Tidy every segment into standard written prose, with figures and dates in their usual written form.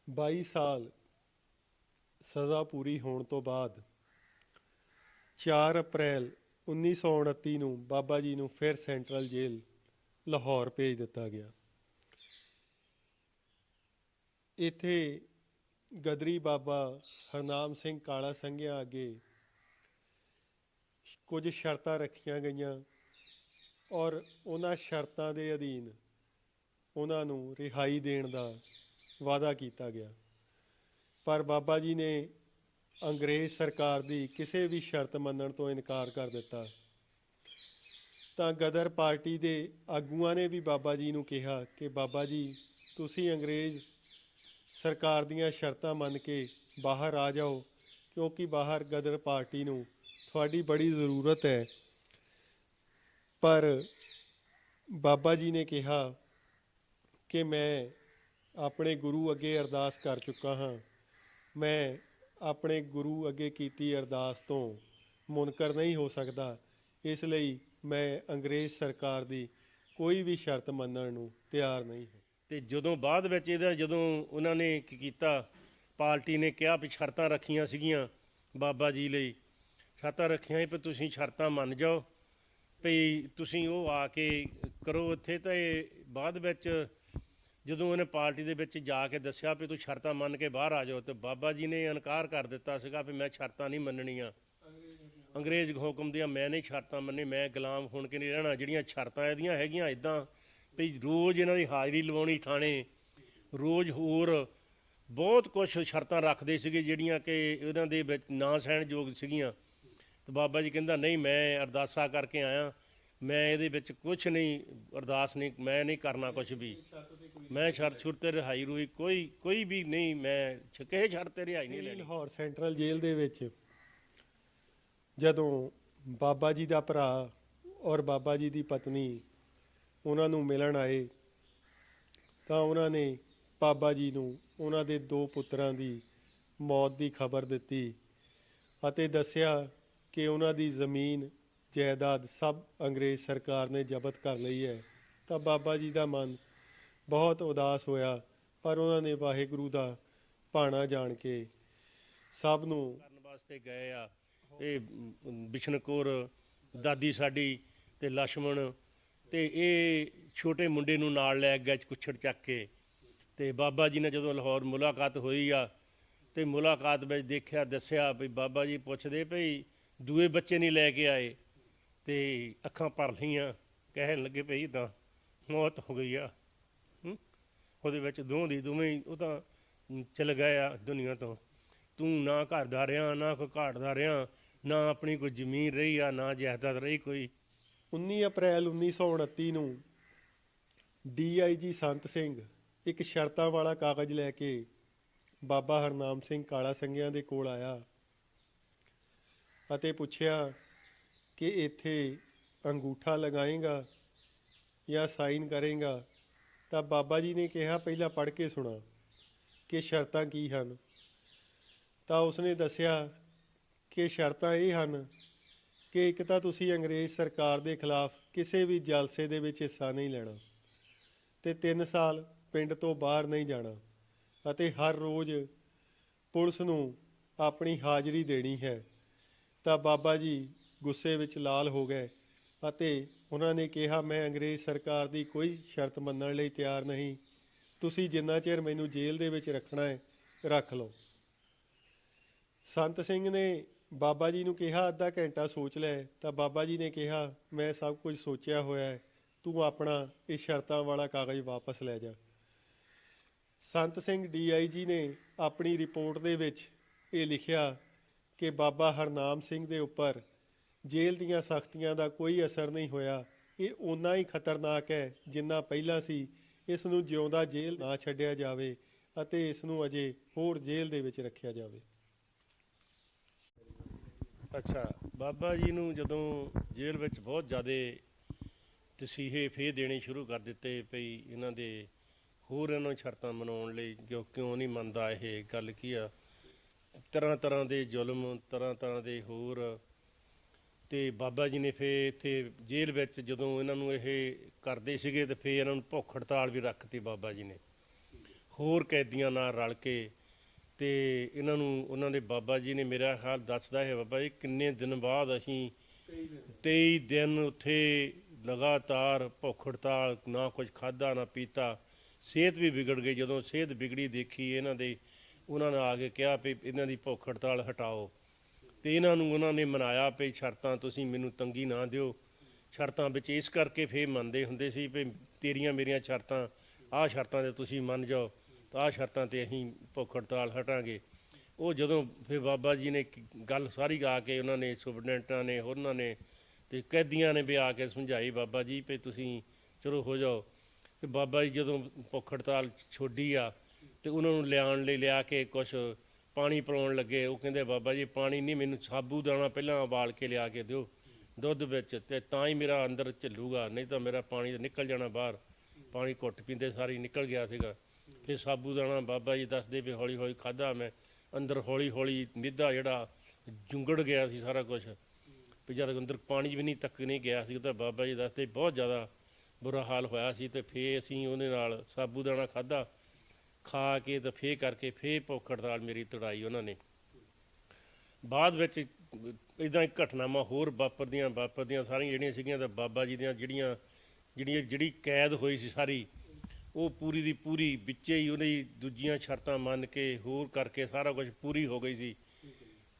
22 ਸਾਲ ਸਜ਼ਾ ਪੂਰੀ ਹੋਣ ਤੋਂ ਬਾਅਦ 4 ਅਪ੍ਰੈਲ 1929 ਨੂੰ ਬਾਬਾ ਜੀ ਨੂੰ ਫਿਰ ਸੈਂਟਰਲ ਜੇਲ੍ਹ ਲਾਹੌਰ ਭੇਜ ਦਿੱਤਾ ਗਿਆ। ਇੱਥੇ ਗਦਰੀ ਬਾਬਾ ਹਰਨਾਮ ਸਿੰਘ ਕਾਲਾ ਸੰਘਿਆ ਅੱਗੇ ਕੁਝ ਸ਼ਰਤਾਂ ਰੱਖੀਆਂ ਗਈਆਂ ਔਰ ਉਹਨਾਂ ਸ਼ਰਤਾਂ ਦੇ ਅਧੀਨ ਉਹਨਾਂ ਨੂੰ ਰਿਹਾਈ ਦੇਣ ਦਾ ਵਾਅਦਾ ਕੀਤਾ ਗਿਆ। ਪਰ ਬਾਬਾ ਜੀ ਨੇ ਅੰਗਰੇਜ਼ ਸਰਕਾਰ ਦੀ ਕਿਸੇ ਵੀ ਸ਼ਰਤ ਮੰਨਣ ਤੋਂ ਇਨਕਾਰ ਕਰ ਦਿੱਤਾ। ਤਾਂ ਗਦਰ ਪਾਰਟੀ ਦੇ ਆਗੂਆਂ ਨੇ ਵੀ ਬਾਬਾ ਜੀ ਨੂੰ ਕਿਹਾ ਕਿ ਬਾਬਾ ਜੀ ਤੁਸੀਂ ਅੰਗਰੇਜ਼ ਸਰਕਾਰ ਦੀਆਂ ਸ਼ਰਤਾਂ ਮੰਨ ਕੇ ਬਾਹਰ ਆ ਜਾਓ, ਕਿਉਂਕਿ ਬਾਹਰ ਗਦਰ ਪਾਰਟੀ ਨੂੰ ਤੁਹਾਡੀ ਬੜੀ ਜ਼ਰੂਰਤ ਹੈ। ਪਰ ਬਾਬਾ ਜੀ ਨੇ ਕਿਹਾ ਕਿ ਮੈਂ ਆਪਣੇ ਗੁਰੂ ਅੱਗੇ ਅਰਦਾਸ ਕਰ ਚੁੱਕਾ ਹਾਂ, ਮੈਂ ਆਪਣੇ ਗੁਰੂ ਅੱਗੇ ਕੀਤੀ ਅਰਦਾਸ ਤੋਂ ਮੁਨਕਰ ਨਹੀਂ ਹੋ ਸਕਦਾ, ਇਸ ਲਈ ਮੈਂ ਅੰਗਰੇਜ਼ ਸਰਕਾਰ ਦੀ ਕੋਈ ਵੀ ਸ਼ਰਤ ਮੰਨਣ ਨੂੰ ਤਿਆਰ ਨਹੀਂ ਹਾਂ। ਤੇ ਜਦੋਂ ਬਾਅਦ ਵਿੱਚ ਇਹਦਾ ਜਦੋਂ ਉਹਨਾਂ ਨੇ ਕੀ ਕੀਤਾ, ਪਾਰਟੀ ਨੇ ਕਿਹਾ ਵੀ ਸ਼ਰਤਾਂ ਰੱਖੀਆਂ ਸੀਗੀਆਂ ਬਾਬਾ ਜੀ ਲਈ, ਸ਼ਰਤਾਂ ਰੱਖੀਆਂ ਵੀ ਤੁਸੀਂ ਸ਼ਰਤਾਂ ਮੰਨ ਜਾਓ ਵੀ ਤੁਸੀਂ ਉਹ ਆ ਕੇ ਕਰੋ ਇੱਥੇ। ਤਾਂ ਇਹ ਬਾਅਦ ਵਿੱਚ ਜਦੋਂ ਉਹਨੇ ਪਾਰਟੀ ਦੇ ਵਿੱਚ ਜਾ ਕੇ ਦੱਸਿਆ ਵੀ ਤੂੰ ਸ਼ਰਤਾਂ ਮੰਨ ਕੇ ਬਾਹਰ ਆ ਜਾਓ, ਤੇ ਬਾਬਾ ਜੀ ਨੇ ਇਨਕਾਰ ਕਰ ਦਿੱਤਾ ਸੀਗਾ ਵੀ ਮੈਂ ਸ਼ਰਤਾਂ ਨਹੀਂ ਮੰਨਣੀਆਂ, ਅੰਗਰੇਜ਼ ਹੁਕਮ ਦੀਆਂ ਮੈਂ ਨਹੀਂ ਸ਼ਰਤਾਂ ਮੰਨੀ, ਮੈਂ ਗੁਲਾਮ ਹੋਣ ਕੇ ਨਹੀਂ ਰਹਿਣਾ। ਜਿਹੜੀਆਂ ਸ਼ਰਤਾਂ ਇਹਦੀਆਂ ਹੈਗੀਆਂ ਇੱਦਾਂ ਵੀ ਰੋਜ਼ ਇਹਨਾਂ ਦੀ ਹਾਜ਼ਰੀ ਲਵਾਉਣੀ ਥਾਣੇ, ਰੋਜ਼ ਹੋਰ ਬਹੁਤ ਕੁਛ ਸ਼ਰਤਾਂ ਰੱਖਦੇ ਸੀਗੇ ਜਿਹੜੀਆਂ ਕਿ ਇਹਨਾਂ ਦੇ ਵਿੱਚ ਨਾ ਸਹਿਣਯੋਗ ਸੀਗੀਆਂ। ਤੇ ਬਾਬਾ ਜੀ ਕਹਿੰਦਾ ਨਹੀਂ, ਮੈਂ ਅਰਦਾਸਾ ਕਰਕੇ ਆਇਆ, ਮੈਂ ਇਹਦੇ ਵਿੱਚ ਕੁਛ ਨਹੀਂ, ਅਰਦਾਸ ਨਹੀਂ, ਮੈਂ ਨਹੀਂ ਕਰਨਾ ਕੁਛ ਵੀ, ਮੈਂ ਸ਼ਰਤ ਤੇ ਰਿਹਾਈ ਰੂਈ ਕੋਈ ਵੀ ਨਹੀਂ, ਮੈਂ ਕਿਸੇ ਸ਼ਰਤ ਤੇ ਰਿਹਾਈ ਨਹੀਂ ਲੈਣੀ। ਲਾਹੌਰ ਸੈਂਟਰਲ ਜੇਲ੍ਹ ਦੇ ਵਿੱਚ ਜਦੋਂ ਬਾਬਾ ਜੀ ਦਾ ਭਰਾ ਔਰ ਬਾਬਾ ਜੀ ਦੀ ਪਤਨੀ ਉਹਨਾਂ ਨੂੰ ਮਿਲਣ ਆਏ ਤਾਂ ਉਹਨਾਂ ਨੇ ਬਾਬਾ ਜੀ ਨੂੰ ਉਹਨਾਂ ਦੇ 2 ਪੁੱਤਰਾਂ ਦੀ ਮੌਤ ਦੀ ਖਬਰ ਦਿੱਤੀ ਅਤੇ ਦੱਸਿਆ ਕਿ ਉਹਨਾਂ ਦੀ ਜ਼ਮੀਨ ਜਾਇਦਾਦ ਸਭ ਅੰਗਰੇਜ਼ ਸਰਕਾਰ ਨੇ ਜ਼ਬਤ ਕਰ ਲਈ ਹੈ। ਤਾਂ ਬਾਬਾ ਜੀ ਦਾ ਮਨ ਬਹੁਤ ਉਦਾਸ ਹੋਇਆ, ਪਰ ਉਹਨਾਂ ਨੇ ਵਾਹਿਗੁਰੂ ਦਾ ਭਾਣਾ ਜਾਣ ਕੇ ਸਭ ਨੂੰ ਕਰਨ ਵਾਸਤੇ ਗਏ ਆ। ਇਹ ਬਿਸ਼ਨ ਕੌਰ ਦਾਦੀ ਸਾਡੀ ਤੇ ਲਛਮਣ ਤੇ ਇਹ ਛੋਟੇ ਮੁੰਡੇ ਨੂੰ ਨਾਲ ਲੈ ਗਿਆ ਕੁੱਛੜ ਚੱਕ ਕੇ। ਤੇ ਬਾਬਾ ਜੀ ਨੇ ਜਦੋਂ ਲਾਹੌਰ ਮੁਲਾਕਾਤ ਹੋਈ ਆ ਤੇ ਮੁਲਾਕਾਤ ਵਿੱਚ ਦੇਖਿਆ, ਦੱਸਿਆ ਵੀ ਬਾਬਾ ਜੀ ਪੁੱਛਦੇ ਭਈ ਦੂਏ ਬੱਚੇ ਨਹੀਂ ਲੈ ਕੇ ਆਏ, ਤੇ ਅੱਖਾਂ ਭਰ ਲਈਆਂ, ਕਹਿਣ ਲੱਗੇ ਭਈ ਤਾਂ ਮੌਤ ਹੋ ਗਈ ਆ। ਉਹਦੇ ਵਿੱਚ ਦੋਵੇਂ ਉਹ ਤਾਂ ਚਲ ਗਏ ਆ ਦੁਨੀਆ ਤੋਂ। ਤੂੰ ਨਾ ਘਰ ਦਾ ਰਿਹਾ, ਨਾ ਕੋਈ ਘਾਟ ਦਾ ਰਿਹਾ, ਨਾ ਆਪਣੀ ਕੋਈ ਜ਼ਮੀਨ ਰਹੀ ਆ, ਨਾ ਜਾਇਦਾਦ ਰਹੀ ਕੋਈ। 19 ਅਪ੍ਰੈਲ 1929 ਨੂੰ DIG ਸੰਤ ਸਿੰਘ ਇੱਕ ਸ਼ਰਤਾਂ ਵਾਲਾ ਕਾਗਜ਼ ਲੈ ਕੇ ਬਾਬਾ ਹਰਨਾਮ ਸਿੰਘ ਕਾਲਾ ਸੰਘਿਆਂ ਦੇ ਕੋਲ ਆਇਆ ਅਤੇ ਪੁੱਛਿਆ ਕਿ ਇੱਥੇ ਅੰਗੂਠਾ ਲਗਾਏਗਾ ਜਾਂ ਸਾਈਨ ਕਰੇਗਾ। ਤਾਂ ਬਾਬਾ ਜੀ ਨੇ ਕਿਹਾ ਪਹਿਲਾਂ ਪੜ੍ਹ ਕੇ ਸੁਣਾ ਕਿ ਸ਼ਰਤਾਂ ਕੀ ਹਨ। ਤਾਂ ਉਸਨੇ ਦੱਸਿਆ ਕਿ ਸ਼ਰਤਾਂ ਇਹ ਹਨ ਕਿ ਇੱਕ ਤਾਂ ਤੁਸੀਂ ਅੰਗਰੇਜ਼ ਸਰਕਾਰ ਦੇ ਖਿਲਾਫ ਕਿਸੇ ਵੀ ਜਲਸੇ ਦੇ ਵਿੱਚ ਹਿੱਸਾ ਨਹੀਂ ਲੈਣਾ, ਅਤੇ 3 ਸਾਲ ਪਿੰਡ ਤੋਂ ਬਾਹਰ ਨਹੀਂ ਜਾਣਾ, ਅਤੇ ਹਰ ਰੋਜ਼ ਪੁਲਿਸ ਨੂੰ ਆਪਣੀ ਹਾਜ਼ਰੀ ਦੇਣੀ ਹੈ। ਤਾਂ ਬਾਬਾ ਜੀ ਗੁੱਸੇ ਵਿੱਚ ਲਾਲ ਹੋ ਗਏ ਅਤੇ ਉਹਨਾਂ ਨੇ ਕਿਹਾ ਮੈਂ ਅੰਗਰੇਜ਼ ਸਰਕਾਰ ਦੀ ਕੋਈ ਸ਼ਰਤ ਮੰਨਣ ਲਈ ਤਿਆਰ ਨਹੀਂ, ਤੁਸੀਂ ਜਿੰਨਾ ਚਿਰ ਮੈਨੂੰ ਜੇਲ੍ਹ ਦੇ ਵਿੱਚ ਰੱਖਣਾ ਹੈ ਰੱਖ ਲਓ। ਸੰਤ ਸਿੰਘ ਨੇ ਬਾਬਾ ਜੀ ਨੂੰ ਕਿਹਾ ਅੱਧਾ ਘੰਟਾ ਸੋਚ ਲੈ। ਤਾਂ ਬਾਬਾ ਜੀ ਨੇ ਕਿਹਾ ਮੈਂ ਸਭ ਕੁਝ ਸੋਚਿਆ ਹੋਇਆ ਹੈ, ਤੂੰ ਆਪਣਾ ਇਹ ਸ਼ਰਤਾਂ ਵਾਲਾ ਕਾਗਜ਼ ਵਾਪਸ ਲੈ ਜਾ। ਸੰਤ ਸਿੰਘ DIG ਨੇ ਆਪਣੀ ਰਿਪੋਰਟ ਦੇ ਵਿੱਚ ਇਹ ਲਿਖਿਆ ਕਿ ਬਾਬਾ ਹਰਨਾਮ ਸਿੰਘ ਦੇ ਉੱਪਰ ਜੇਲ੍ਹ ਦੀਆਂ ਸਖਤੀਆਂ ਦਾ ਕੋਈ ਅਸਰ ਨਹੀਂ ਹੋਇਆ, ਇਹ ਓਨਾ ਹੀ ਖਤਰਨਾਕ ਹੈ ਜਿੰਨਾ ਪਹਿਲਾਂ ਸੀ, ਇਸ ਨੂੰ ਜਿਉਂਦਾ ਜੇਲ੍ਹ ਨਾ ਛੱਡਿਆ ਜਾਵੇ ਅਤੇ ਇਸ ਨੂੰ ਅਜੇ ਹੋਰ ਜੇਲ੍ਹ ਦੇ ਵਿੱਚ ਰੱਖਿਆ ਜਾਵੇ। ਅੱਛਾ, ਬਾਬਾ ਜੀ ਨੂੰ ਜਦੋਂ ਜੇਲ੍ਹ ਵਿੱਚ ਬਹੁਤ ਜ਼ਿਆਦਾ ਤਸੀਹੇ ਫੇਰ ਦੇਣੇ ਸ਼ੁਰੂ ਕਰ ਦਿੱਤੇ ਪਈ ਇਹਨਾਂ ਦੇ ਹੋਰ ਇਹਨਾਂ ਨੂੰ ਸ਼ਰਤਾਂ ਮਨਾਉਣ ਲਈ, ਕਿਉਂ ਨਹੀਂ ਮੰਨਦਾ, ਇਹ ਗੱਲ ਕੀ ਆ, ਤਰ੍ਹਾਂ ਦੇ ਜ਼ੁਲਮ, ਤਰ੍ਹਾਂ ਦੇ ਹੋਰ। ਤੇ ਬਾਬਾ ਜੀ ਨੇ ਫੇਰ ਇੱਥੇ ਜੇਲ੍ਹ ਵਿੱਚ ਜਦੋਂ ਇਹਨਾਂ ਨੂੰ ਇਹ ਕਰਦੇ ਸੀਗੇ ਤੇ ਫੇਰ ਇਹਨਾਂ ਨੂੰ ਭੁੱਖ ਹੜਤਾਲ ਵੀ ਰੱਖਤੀ ਬਾਬਾ ਜੀ ਨੇ। ਹੋਰ ਕੈਦੀਆਂ ਨਾਲ ਰਲ ਕੇ ਤੇ ਇਹਨਾਂ ਨੂੰ ਉਹਨਾਂ ਦੇ ਬਾਬਾ ਜੀ ਨੇ, ਮੇਰਾ ਖਿਆਲ ਦੱਸਦਾ ਹੈ ਬਾਬਾ ਜੀ, ਕਿੰਨੇ ਦਿਨ ਬਾਅਦ ਅਸੀਂ 23 ਦਿਨ ਉੱਥੇ ਲਗਾਤਾਰ ਭੁੱਖ ਹੜਤਾਲ, ਨਾ ਕੁਝ ਖਾਧਾ ਨਾ ਪੀਤਾ, ਸਿਹਤ ਵੀ ਵਿਗੜ ਗਈ। ਜਦੋਂ ਸਿਹਤ ਵਿਗੜੀ ਦੇਖੀ ਇਹਨਾਂ ਦੇ, ਉਹਨਾਂ ਨੇ ਆ ਕੇ ਕਿਹਾ ਵੀ ਇਹਨਾਂ ਦੀ ਭੁੱਖ ਹੜਤਾਲ ਹਟਾਓ, ਤੇ ਇਹਨਾਂ ਨੂੰ ਉਹਨਾਂ ਨੇ ਮਨਾਇਆ ਵੀ ਸ਼ਰਤਾਂ ਤੁਸੀਂ ਮੈਨੂੰ ਤੰਗੀ ਨਾ ਦਿਓ। ਸ਼ਰਤਾਂ ਵਿੱਚ ਇਸ ਕਰਕੇ ਫੇਰ ਮੰਨਦੇ ਹੁੰਦੇ ਸੀ ਵੀ ਤੇਰੀਆਂ ਮੇਰੀਆਂ ਸ਼ਰਤਾਂ, ਆਹ ਸ਼ਰਤਾਂ 'ਤੇ ਤੁਸੀਂ ਮੰਨ ਜਾਓ ਤਾਂ ਆਹ ਸ਼ਰਤਾਂ 'ਤੇ ਅਸੀਂ ਭੁੱਖ ਹੜਤਾਲ ਹਟਾਂਗੇ। ਉਹ ਜਦੋਂ ਫਿਰ ਬਾਬਾ ਜੀ ਨੇ ਗੱਲ ਸਾਰੀ ਆ ਕੇ ਉਹਨਾਂ ਨੇ, ਸੁਪਰਡੈਂਟਾਂ ਨੇ, ਉਹਨਾਂ ਨੇ ਤੇ ਕੈਦੀਆਂ ਨੇ ਵੀ ਆ ਕੇ ਸਮਝਾਈ ਬਾਬਾ ਜੀ ਵੀ ਤੁਸੀਂ ਚਲੋ ਹੋ ਜਾਓ। ਤੇ ਬਾਬਾ ਜੀ ਜਦੋਂ ਭੁੱਖ ਹੜਤਾਲ ਛੋਡੀ ਆ ਤੇ ਉਹਨਾਂ ਨੂੰ ਲਿਆਉਣ ਲਈ ਲਿਆ ਕੇ ਕੁਛ ਪਾਣੀ ਪਿਲਾਉਣ ਲੱਗੇ। ਉਹ ਕਹਿੰਦੇ ਬਾਬਾ ਜੀ ਪਾਣੀ ਨਹੀਂ, ਮੈਨੂੰ ਸਾਬੂਦਾਨਾ ਪਹਿਲਾਂ ਉਬਾਲ ਕੇ ਲਿਆ ਕੇ ਦਿਓ ਦੁੱਧ ਵਿੱਚ, ਤੇ ਤਾਂ ਹੀ ਮੇਰਾ ਅੰਦਰ ਝੱਲੂਗਾ, ਨਹੀਂ ਤਾਂ ਮੇਰਾ ਪਾਣੀ ਤਾਂ ਨਿਕਲ ਜਾਣਾ ਬਾਹਰ। ਪਾਣੀ ਘੁੱਟ ਪੀਂਦੇ ਸਾਰੀ ਨਿਕਲ ਗਿਆ ਸੀਗਾ। ਫਿਰ ਸਾਬੂਦਾਨਾ ਬਾਬਾ ਜੀ ਦੱਸਦੇ ਵੀ ਹੌਲੀ ਹੌਲੀ ਖਾਧਾ ਮੈਂ, ਅੰਦਰ ਹੌਲੀ ਹੌਲੀ ਮਿੱਧਾ ਜਿਹੜਾ ਜੁੰਗੜ ਗਿਆ ਸੀ ਸਾਰਾ ਕੁਛ, ਵੀ ਜਦ ਅੰਦਰ ਪਾਣੀ ਵੀ ਨਹੀਂ ਤੱਕ ਨਹੀਂ ਗਿਆ ਸੀ। ਤਾਂ ਬਾਬਾ ਜੀ ਦੱਸਦੇ ਬਹੁਤ ਜ਼ਿਆਦਾ ਬੁਰਾ ਹਾਲ ਹੋਇਆ ਸੀ। ਤੇ ਫੇਰ ਅਸੀਂ ਉਹਦੇ ਨਾਲ ਸਾਬੂਦਾਨਾ ਖਾਧਾ, ਖਾ ਕੇ ਤੇ ਫੇਰ ਕਰਕੇ ਫੇਰ ਭੁੱਖ ਹੜਤਾਲ ਮੇਰੀ ਤੁੜਾਈ ਉਹਨਾਂ ਨੇ। ਬਾਅਦ ਵਿੱਚ ਇੱਦਾਂ ਹੀ ਘਟਨਾਵਾਂ ਹੋਰ ਵਾਪਰਦੀਆਂ ਸਾਰੀਆਂ ਜਿਹੜੀਆਂ ਸੀਗੀਆਂ। ਤਾਂ ਬਾਬਾ ਜੀ ਦੀਆਂ ਜਿਹੜੀ ਕੈਦ ਹੋਈ ਸੀ ਸਾਰੀ, ਉਹ ਪੂਰੀ ਦੀ ਪੂਰੀ ਵਿੱਚੇ ਹੀ ਉਹਦੀ ਦੂਜੀਆਂ ਸ਼ਰਤਾਂ ਮੰਨ ਕੇ ਹੋਰ ਕਰਕੇ ਸਾਰਾ ਕੁਝ ਪੂਰੀ ਹੋ ਗਈ ਸੀ।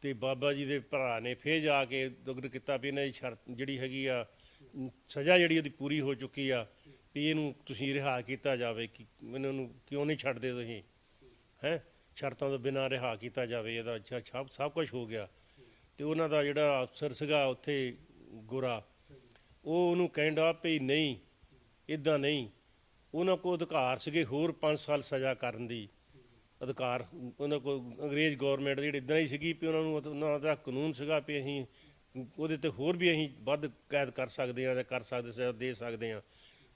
ਤੇ ਬਾਬਾ ਜੀ ਦੇ ਭਰਾ ਨੇ ਫੇਰ ਜਾ ਕੇ ਦੁਗਰ ਕੀਤਾ ਵੀ ਇਹਨਾਂ ਦੀ ਸ਼ਰਤ ਜਿਹੜੀ ਹੈਗੀ ਆ, ਸਜ਼ਾ ਜਿਹੜੀ ਉਹਦੀ ਪੂਰੀ ਹੋ ਚੁੱਕੀ ਆ, ਵੀ ਇਹਨੂੰ ਤੁਸੀਂ ਰਿਹਾ ਕੀਤਾ ਜਾਵੇ, ਕਿ ਇਹਨਾਂ ਨੂੰ ਕਿਉਂ ਨਹੀਂ ਛੱਡਦੇ ਤੁਸੀਂ, ਹੈਂ ਸ਼ਰਤਾਂ ਤੋਂ ਬਿਨਾਂ ਰਿਹਾ ਕੀਤਾ ਜਾਵੇ, ਇਹਦਾ ਸਭ ਕੁਝ ਹੋ ਗਿਆ। ਤੇ ਉਹਨਾਂ ਦਾ ਜਿਹੜਾ ਅਫਸਰ ਸੀਗਾ ਉੱਥੇ ਗੋਰਾ, ਉਹ ਉਹਨੂੰ ਕਹਿੰਦਾ ਵੀ ਨਹੀਂ ਇੱਦਾਂ ਨਹੀਂ, ਉਹਨਾਂ ਕੋਲ ਅਧਿਕਾਰ ਸੀਗੇ ਹੋਰ 5 ਸਾਲ ਸਜ਼ਾ ਕਰਨ ਦੀ ਅਧਿਕਾਰ। ਉਹਨਾਂ ਕੋਲ ਅੰਗਰੇਜ਼ ਗੌਰਮੈਂਟ ਜਿਹੜੀ ਇੱਦਾਂ ਹੀ ਸੀਗੀ ਵੀ ਉਹਨਾਂ ਦਾ ਕਾਨੂੰਨ ਸੀਗਾ ਵੀ ਅਸੀਂ ਉਹਦੇ 'ਤੇ ਹੋਰ ਵੀ ਅਸੀਂ ਵੱਧ ਕੈਦ ਕਰ ਸਕਦੇ ਹਾਂ, ਕਰ ਸਕਦੇ ਸਜ਼ਾ ਦੇ ਸਕਦੇ ਹਾਂ।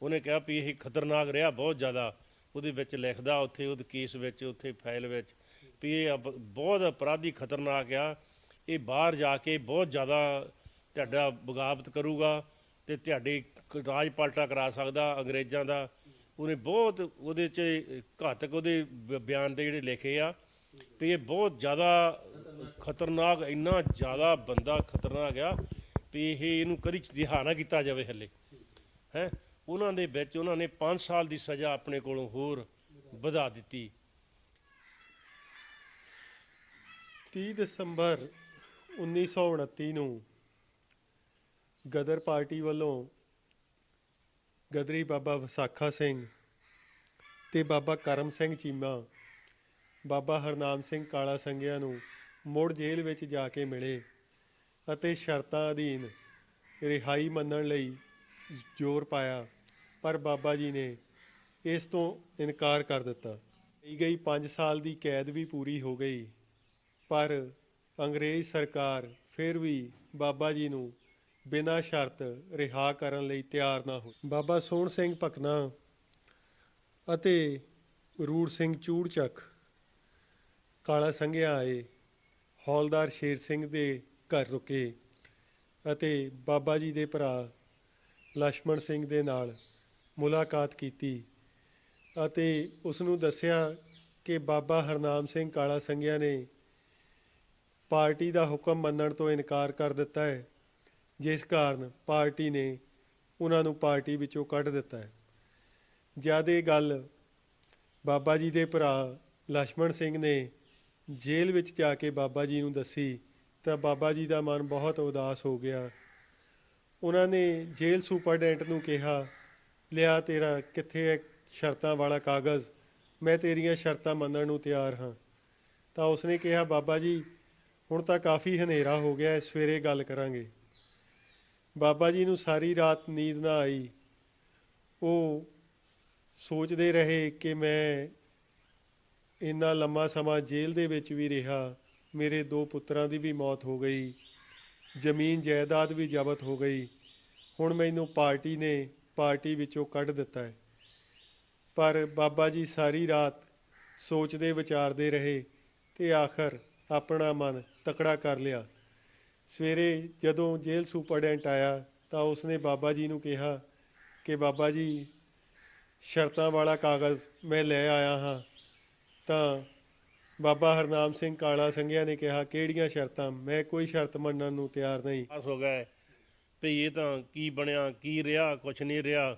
ਉਹਨੇ ਕਿਹਾ ਵੀ ਇਹ ਖਤਰਨਾਕ ਰਿਹਾ ਬਹੁਤ ਜ਼ਿਆਦਾ। ਉਹਦੇ ਵਿੱਚ ਲਿਖਦਾ ਉੱਥੇ ਉਹਦੇ ਕੇਸ ਵਿੱਚ, ਉੱਥੇ ਫਾਈਲ ਵਿੱਚ, ਵੀ ਇਹ ਬਹੁਤ ਅਪਰਾਧੀ ਖਤਰਨਾਕ ਆ, ਇਹ ਬਾਹਰ ਜਾ ਕੇ ਬਹੁਤ ਜ਼ਿਆਦਾ ਤੁਹਾਡਾ ਬਗਾਵਤ ਕਰੂਗਾ ਅਤੇ ਤੁਹਾਡੇ ਰਾਜ ਪਲਟਾ ਕਰਾ ਸਕਦਾ ਅੰਗਰੇਜ਼ਾਂ ਦਾ। ਉਹਨੇ ਬਹੁਤ ਉਹਦੇ 'ਚ ਘਾਤਕ ਉਹਦੇ ਬਿਆਨ ਦੇ ਜਿਹੜੇ ਲਿਖੇ ਆ ਵੀ ਇਹ ਬਹੁਤ ਜ਼ਿਆਦਾ ਖਤਰਨਾਕ, ਇੰਨਾ ਜ਼ਿਆਦਾ ਬੰਦਾ ਖਤਰਨਾਕ ਆ ਵੀ ਇਹਨੂੰ ਕਦੀ ਰਿਹਾ ਨਾ ਕੀਤਾ ਜਾਵੇ ਹਲੇ, ਹੈਂ। ਉਹਨਾਂ ਦੇ ਵਿੱਚ ਉਹਨਾਂ ਨੇ 5 ਸਾਲ ਦੀ ਸਜ਼ਾ ਆਪਣੇ ਕੋਲੋਂ ਹੋਰ ਵਧਾ ਦਿੱਤੀ। 30 ਦਸੰਬਰ 1929 ਨੂੰ ਗਦਰ ਪਾਰਟੀ ਵੱਲੋਂ ਗਦਰੀ ਬਾਬਾ ਵਿਸਾਖਾ ਸਿੰਘ ਤੇ ਬਾਬਾ ਕਰਮ ਸਿੰਘ ਚੀਮਾ ਬਾਬਾ ਹਰਨਾਮ ਸਿੰਘ ਕਾਲਾ ਸੰਘਿਆ ਨੂੰ ਮੁੜ ਜੇਲ੍ਹ ਵਿੱਚ ਜਾ ਕੇ ਮਿਲੇ ਅਤੇ ਸ਼ਰਤਾਂ ਅਧੀਨ ਰਿਹਾਈ ਮੰਨਣ ਲਈ ਜ਼ੋਰ ਪਾਇਆ, ਪਰ ਬਾਬਾ ਜੀ ਨੇ ਇਸ ਤੋਂ ਇਨਕਾਰ ਕਰ ਦਿੱਤਾ। ਗਈ 5 ਸਾਲ ਦੀ ਕੈਦ ਵੀ ਪੂਰੀ ਹੋ ਗਈ, ਪਰ ਅੰਗਰੇਜ਼ ਸਰਕਾਰ ਫਿਰ ਵੀ ਬਾਬਾ ਜੀ ਨੂੰ ਬਿਨਾਂ ਸ਼ਰਤ ਰਿਹਾ ਕਰਨ ਲਈ ਤਿਆਰ ਨਾ ਹੋਈ। ਬਾਬਾ ਸੋਹਣ ਸਿੰਘ ਭਕਨਾ ਅਤੇ ਰੂੜ ਸਿੰਘ ਚੂੜਚੱਕ ਕਾਲਾ ਸੰਘਿਆ ਆਏ, ਹੌਲਦਾਰ ਸ਼ੇਰ ਸਿੰਘ ਦੇ ਘਰ ਰੁਕੇ ਅਤੇ ਬਾਬਾ ਜੀ ਦੇ ਭਰਾ ਲਛਮਣ ਸਿੰਘ ਦੇ ਨਾਲ ਮੁਲਾਕਾਤ ਕੀਤੀ ਅਤੇ ਉਸ ਨੂੰ ਦੱਸਿਆ ਕਿ ਬਾਬਾ ਹਰਨਾਮ ਸਿੰਘ ਕਾਲਾ ਸੰਘਿਆ ਨੇ ਪਾਰਟੀ ਦਾ ਹੁਕਮ ਮੰਨਣ ਤੋਂ ਇਨਕਾਰ ਕਰ ਦਿੱਤਾ ਹੈ, ਜਿਸ ਕਾਰਨ ਪਾਰਟੀ ਨੇ ਉਹਨਾਂ ਨੂੰ ਪਾਰਟੀ ਵਿੱਚੋਂ ਕੱਢ ਦਿੱਤਾ ਹੈ। ਜਦ ਇਹ ਗੱਲ ਬਾਬਾ ਜੀ ਦੇ ਭਰਾ ਲਛਮਣ ਸਿੰਘ ਨੇ ਜੇਲ੍ਹ ਵਿੱਚ ਜਾ ਕੇ ਬਾਬਾ ਜੀ ਨੂੰ ਦੱਸੀ ਤਾਂ ਬਾਬਾ ਜੀ ਦਾ ਮਨ ਬਹੁਤ ਉਦਾਸ ਹੋ ਗਿਆ। ਉਹਨਾਂ ਨੇ ਜੇਲ੍ਹ ਸੁਪਰਡੈਂਟ ਨੂੰ ਕਿਹਾ, ਲਿਆ ਤੇਰਾ ਕਿੱਥੇ ਹੈ ਸ਼ਰਤਾਂ ਵਾਲਾ ਕਾਗਜ਼, ਮੈਂ ਤੇਰੀਆਂ ਸ਼ਰਤਾਂ ਮੰਨਣ ਨੂੰ ਤਿਆਰ ਹਾਂ। ਤਾਂ ਉਸਨੇ ਕਿਹਾ, ਬਾਬਾ ਜੀ ਹੁਣ ਤਾਂ ਕਾਫੀ ਹਨੇਰਾ ਹੋ ਗਿਆ, ਸਵੇਰੇ ਗੱਲ ਕਰਾਂਗੇ। ਬਾਬਾ ਜੀ ਨੂੰ ਸਾਰੀ ਰਾਤ ਨੀਂਦ ਨਾ ਆਈ। ਉਹ ਸੋਚਦੇ ਰਹੇ ਕਿ ਮੈਂ ਇੰਨਾ ਲੰਮਾ ਸਮਾਂ ਜੇਲ੍ਹ ਦੇ ਵਿੱਚ ਵੀ ਰਿਹਾ, ਮੇਰੇ 2 ਪੁੱਤਰਾਂ ਦੀ ਵੀ ਮੌਤ ਹੋ ਗਈ, ਜ਼ਮੀਨ ਜਾਇਦਾਦ ਵੀ ਜ਼ਬਤ ਹੋ ਗਈ, ਹੁਣ ਮੈਨੂੰ ਪਾਰਟੀ ਨੇ ਪਾਰਟੀ ਵਿੱਚੋਂ ਕੱਢ ਦਿੱਤਾ ਹੈ। ਪਰ ਬਾਬਾ ਜੀ ਸਾਰੀ ਰਾਤ ਸੋਚਦੇ ਵਿਚਾਰਦੇ ਰਹੇ ਅਤੇ ਆਖਰ ਆਪਣਾ ਮਨ ਤਕੜਾ ਕਰ ਲਿਆ। ਸਵੇਰੇ ਜਦੋਂ ਜੇਲ੍ਹ ਸੁਪਰਡੈਂਟ ਆਇਆ ਤਾਂ ਉਸਨੇ ਬਾਬਾ ਜੀ ਨੂੰ ਕਿਹਾ ਕਿ ਬਾਬਾ ਜੀ ਸ਼ਰਤਾਂ ਵਾਲਾ ਕਾਗਜ਼ ਮੈਂ ਲੈ ਆਇਆ ਹਾਂ, ਤਾਂ ਬਾਬਾ ਹਰਨਾਮ ਸਿੰਘ ਕਾਲਾ ਸੰਘਿਆ ਨੇ ਕਿਹਾ, ਕਿਹੜੀਆਂ ਸ਼ਰਤਾਂ? ਮੈਂ ਕੋਈ ਸ਼ਰਤ ਮੰਨਣ ਨੂੰ ਤਿਆਰ ਨਹੀਂ। ਪਾਸ ਹੋ ਗਏ ਭਈ ਇਹ ਤਾਂ ਕੀ ਬਣਿਆ, ਕੀ ਰਿਹਾ, ਕੁਛ ਨਹੀਂ ਰਿਹਾ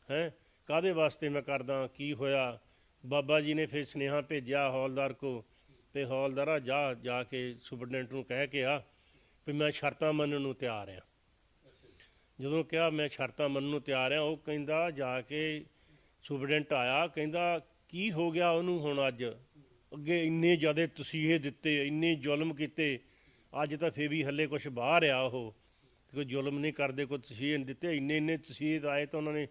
ਹੈ, ਕਾਹਦੇ ਵਾਸਤੇ ਮੈਂ ਕਰਦਾ, ਕੀ ਹੋਇਆ? ਬਾਬਾ ਜੀ ਨੇ ਫਿਰ ਸੁਨੇਹਾ ਭੇਜਿਆ ਹੌਲਦਾਰ ਕੋ, ਤੇ ਹੌਲਦਾਰਾ ਜਾ ਕੇ ਸੁਪਰਡੈਂਟ ਨੂੰ ਕਹਿ ਕੇ ਆ ਵੀ ਮੈਂ ਸ਼ਰਤਾਂ ਮੰਨਣ ਨੂੰ ਤਿਆਰ ਆ। ਜਦੋਂ ਕਿਹਾ ਮੈਂ ਸ਼ਰਤਾਂ ਮੰਨਣ ਨੂੰ ਤਿਆਰ ਆ, ਉਹ ਕਹਿੰਦਾ ਜਾ ਕੇ ਸੁਪਰਡੈਂਟ ਆਇਆ, ਕਹਿੰਦਾ ਕੀ ਹੋ ਗਿਆ ਉਹਨੂੰ ਹੁਣ? ਅੱਜ ਅੱਗੇ ਇੰਨੇ ਜ਼ਿਆਦਾ ਤਸੀਹੇ ਦਿੱਤੇ, ਇੰਨੇ ਜ਼ੁਲਮ ਕੀਤੇ, ਅੱਜ ਤਾਂ ਫੇਰ ਵੀ ਹੱਲੇ ਕੁਛ ਬਾਹਰ ਆ, ਉਹ ਕੋਈ ਜ਼ੁਲਮ ਨਹੀਂ ਕਰਦੇ, ਕੋਈ ਤਸੀਹੇ ਨਹੀਂ ਦਿੱਤੇ, ਇੰਨੇ ਤਸੀਹੇ ਆਏ ਤਾਂ ਉਹਨਾਂ ਨੇ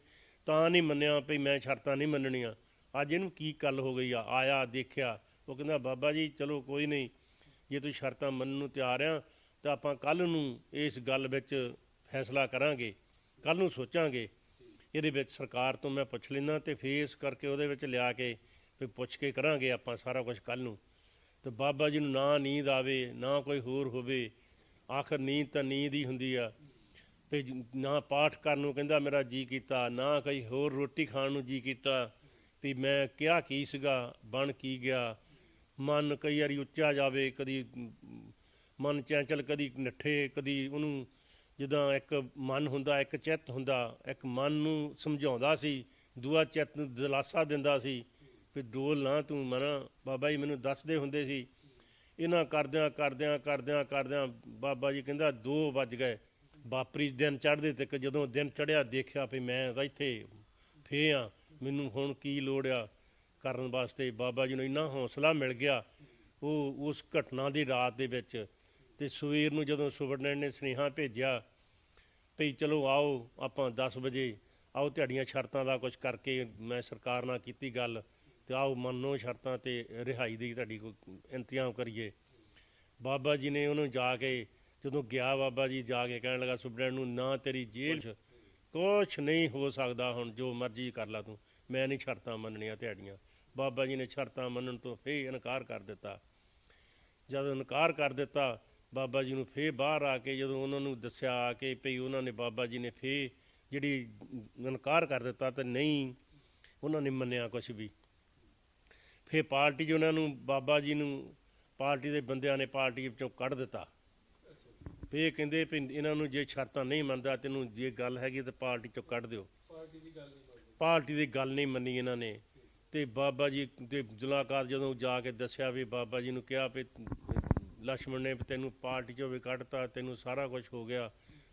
ਤਾਂ ਨਹੀਂ ਮੰਨਿਆ ਵੀ ਮੈਂ ਸ਼ਰਤਾਂ ਨਹੀਂ ਮੰਨਣੀਆਂ। ਅੱਜ ਇਹਨੂੰ ਕੀ ਗੱਲ ਹੋ ਗਈ ਆ? ਆਇਆ ਦੇਖਿਆ, ਉਹ ਕਹਿੰਦਾ ਬਾਬਾ ਜੀ ਚਲੋ ਕੋਈ ਨਹੀਂ, ਜੇ ਤੁਸੀਂ ਸ਼ਰਤਾਂ ਮੰਨਣ ਨੂੰ ਤਿਆਰ ਆ ਤਾਂ ਆਪਾਂ ਕੱਲ੍ਹ ਨੂੰ ਇਸ ਗੱਲ ਵਿੱਚ ਫੈਸਲਾ ਕਰਾਂਗੇ, ਕੱਲ੍ਹ ਨੂੰ ਸੋਚਾਂਗੇ, ਇਹਦੇ ਵਿੱਚ ਸਰਕਾਰ ਤੋਂ ਮੈਂ ਪੁੱਛ ਲੈਂਦਾ ਅਤੇ ਫਿਰ ਇਸ ਕਰਕੇ ਉਹਦੇ ਵਿੱਚ ਲਿਆ ਕੇ ਫਿਰ ਪੁੱਛ ਕੇ ਕਰਾਂਗੇ ਆਪਾਂ ਸਾਰਾ ਕੁਝ ਕੱਲ੍ਹ ਨੂੰ। ਅਤੇ ਬਾਬਾ ਜੀ ਨੂੰ ਨਾ ਨੀਂਦ ਆਵੇ ਨਾ ਕੋਈ ਹੋਰ ਹੋਵੇ, ਆਖਰ ਨੀਂਦ ਤਾਂ ਨੀਂਦ ਹੀ ਹੁੰਦੀ ਆ। ਅਤੇ ਨਾ ਪਾਠ ਕਰਨ ਨੂੰ ਕਹਿੰਦਾ ਮੇਰਾ ਜੀ ਕੀਤਾ, ਨਾ ਕੋਈ ਹੋਰ ਰੋਟੀ ਖਾਣ ਨੂੰ ਜੀ ਕੀਤਾ, ਵੀ ਮੈਂ ਕਿਹਾ ਕੀ ਸੀਗਾ, ਬਣ ਕੀ ਗਿਆ। ਮਨ ਕਈ ਵਾਰੀ ਉੱਚਾ ਜਾਵੇ, ਕਦੀ ਮਨ ਚੰਚਲ, ਕਦੀ ਨੱਠੇ, ਕਦੀ ਉਹਨੂੰ ਜਿੱਦਾਂ ਇੱਕ ਮਨ ਹੁੰਦਾ, ਇੱਕ ਚਿੱਤ ਹੁੰਦਾ, ਇੱਕ ਮਨ ਨੂੰ ਸਮਝਾਉਂਦਾ ਸੀ, ਦੂਆ ਚਿੱਤ ਨੂੰ ਦਿਲਾਸਾ ਦਿੰਦਾ ਸੀ ਵੀ ਡੋਲ ਨਾ ਤੂੰ ਮਨਾ। ਬਾਬਾ ਜੀ ਮੈਨੂੰ ਦੱਸਦੇ ਹੁੰਦੇ ਸੀ। ਇਹਨਾਂ ਕਰਦਿਆਂ ਬਾਬਾ ਜੀ ਕਹਿੰਦਾ 2 ਵੱਜ ਗਏ, ਵਾਪਰੀ ਦਿਨ ਚੜ੍ਹਦੇ ਤੱਕ। ਜਦੋਂ ਦਿਨ ਚੜ੍ਹਿਆ ਦੇਖਿਆ ਵੀ ਮੈਂ ਤਾਂ ਇੱਥੇ ਫੇ ਆ, ਮੈਨੂੰ ਹੁਣ ਕੀ ਲੋੜ ਆ ਕਰਨ ਵਾਸਤੇ। ਬਾਬਾ ਜੀ ਨੂੰ ਇੰਨਾ ਹੌਸਲਾ ਮਿਲ ਗਿਆ ਉਹ ਉਸ ਘਟਨਾ ਦੀ ਰਾਤ ਦੇ ਵਿੱਚ। ਅਤੇ ਸਵੇਰ ਨੂੰ ਜਦੋਂ ਸੁਪਰਡੈਂਟ ਨੇ ਸੁਨੇਹਾ ਭੇਜਿਆ ਭਈ ਚਲੋ ਆਓ ਆਪਾਂ 10 ਵਜੇ ਆਓ, ਤੁਹਾਡੀਆਂ ਸ਼ਰਤਾਂ ਦਾ ਕੁਛ ਕਰਕੇ ਮੈਂ ਸਰਕਾਰ ਨਾਲ ਕੀਤੀ ਗੱਲ, ਅਤੇ ਆਓ ਮੰਨੋ ਸ਼ਰਤਾਂ ਅਤੇ ਰਿਹਾਈ ਦੀ ਤੁਹਾਡੀ ਕੋਈ ਇੰਤਜ਼ਾਮ ਕਰੀਏ। ਬਾਬਾ ਜੀ ਨੇ ਉਹਨੂੰ ਜਾ ਕੇ ਜਦੋਂ ਗਿਆ, ਬਾਬਾ ਜੀ ਜਾ ਕੇ ਕਹਿਣ ਲੱਗਾ ਸੁਪਰਡੈਂਟ ਨੂੰ, ਨਾ ਤੇਰੀ ਜੇਲ੍ਹ ਕੁਛ ਨਹੀਂ ਹੋ ਸਕਦਾ, ਹੁਣ ਜੋ ਮਰਜ਼ੀ ਕਰ ਲਾ ਤੂੰ, ਮੈਂ ਨਹੀਂ ਸ਼ਰਤਾਂ ਮੰਨਣੀਆਂ ਤੁਹਾਡੀਆਂ। ਬਾਬਾ ਜੀ ਨੇ ਸ਼ਰਤਾਂ ਮੰਨਣ ਤੋਂ ਫੇਰ ਇਨਕਾਰ ਕਰ ਦਿੱਤਾ। ਜਦੋਂ ਇਨਕਾਰ ਕਰ ਦਿੱਤਾ, ਬਾਬਾ ਜੀ ਨੂੰ ਫੇਰ ਬਾਹਰ ਆ ਕੇ ਜਦੋਂ ਉਹਨਾਂ ਨੂੰ ਦੱਸਿਆ ਆ ਕੇ ਭਈ ਉਹਨਾਂ ਨੇ, ਬਾਬਾ ਜੀ ਨੇ ਫੇਰ ਜਿਹੜੀ ਇਨਕਾਰ ਕਰ ਦਿੱਤਾ ਅਤੇ ਨਹੀਂ ਉਹਨਾਂ ਨੇ ਮੰਨਿਆ ਕੁਛ ਵੀ। ਫੇਰ ਪਾਰਟੀ 'ਚ ਉਹਨਾਂ ਨੂੰ, ਬਾਬਾ ਜੀ ਨੂੰ ਪਾਰਟੀ ਦੇ ਬੰਦਿਆਂ ਨੇ ਪਾਰਟੀ ਵਿੱਚੋਂ ਕੱਢ ਦਿੱਤਾ। ਵੀ ਇਹ ਕਹਿੰਦੇ ਵੀ ਇਹਨਾਂ ਨੂੰ ਜੇ ਸ਼ਰਤਾਂ ਨਹੀਂ ਮੰਨਦਾ, ਤੈਨੂੰ ਜੇ ਗੱਲ ਹੈਗੀ ਤਾਂ ਪਾਰਟੀ 'ਚੋਂ ਕੱਢ ਦਿਓ। ਪਾਰਟੀ ਦੀ ਗੱਲ ਨਹੀਂ ਮੰਨੀ ਇਹਨਾਂ ਨੇ। ਅਤੇ ਬਾਬਾ ਜੀ ਦੇ ਮੁਲਾਕਾਤ ਜਦੋਂ ਜਾ ਕੇ ਦੱਸਿਆ ਵੀ ਬਾਬਾ ਜੀ ਨੂੰ ਕਿਹਾ ਵੀ ਲਛਮਣ ਨੇ ਤੈਨੂੰ ਪਾਰਟੀ 'ਚੋਂ ਵੀ ਕੱਢਤਾ, ਤੈਨੂੰ ਸਾਰਾ ਕੁਛ ਹੋ ਗਿਆ।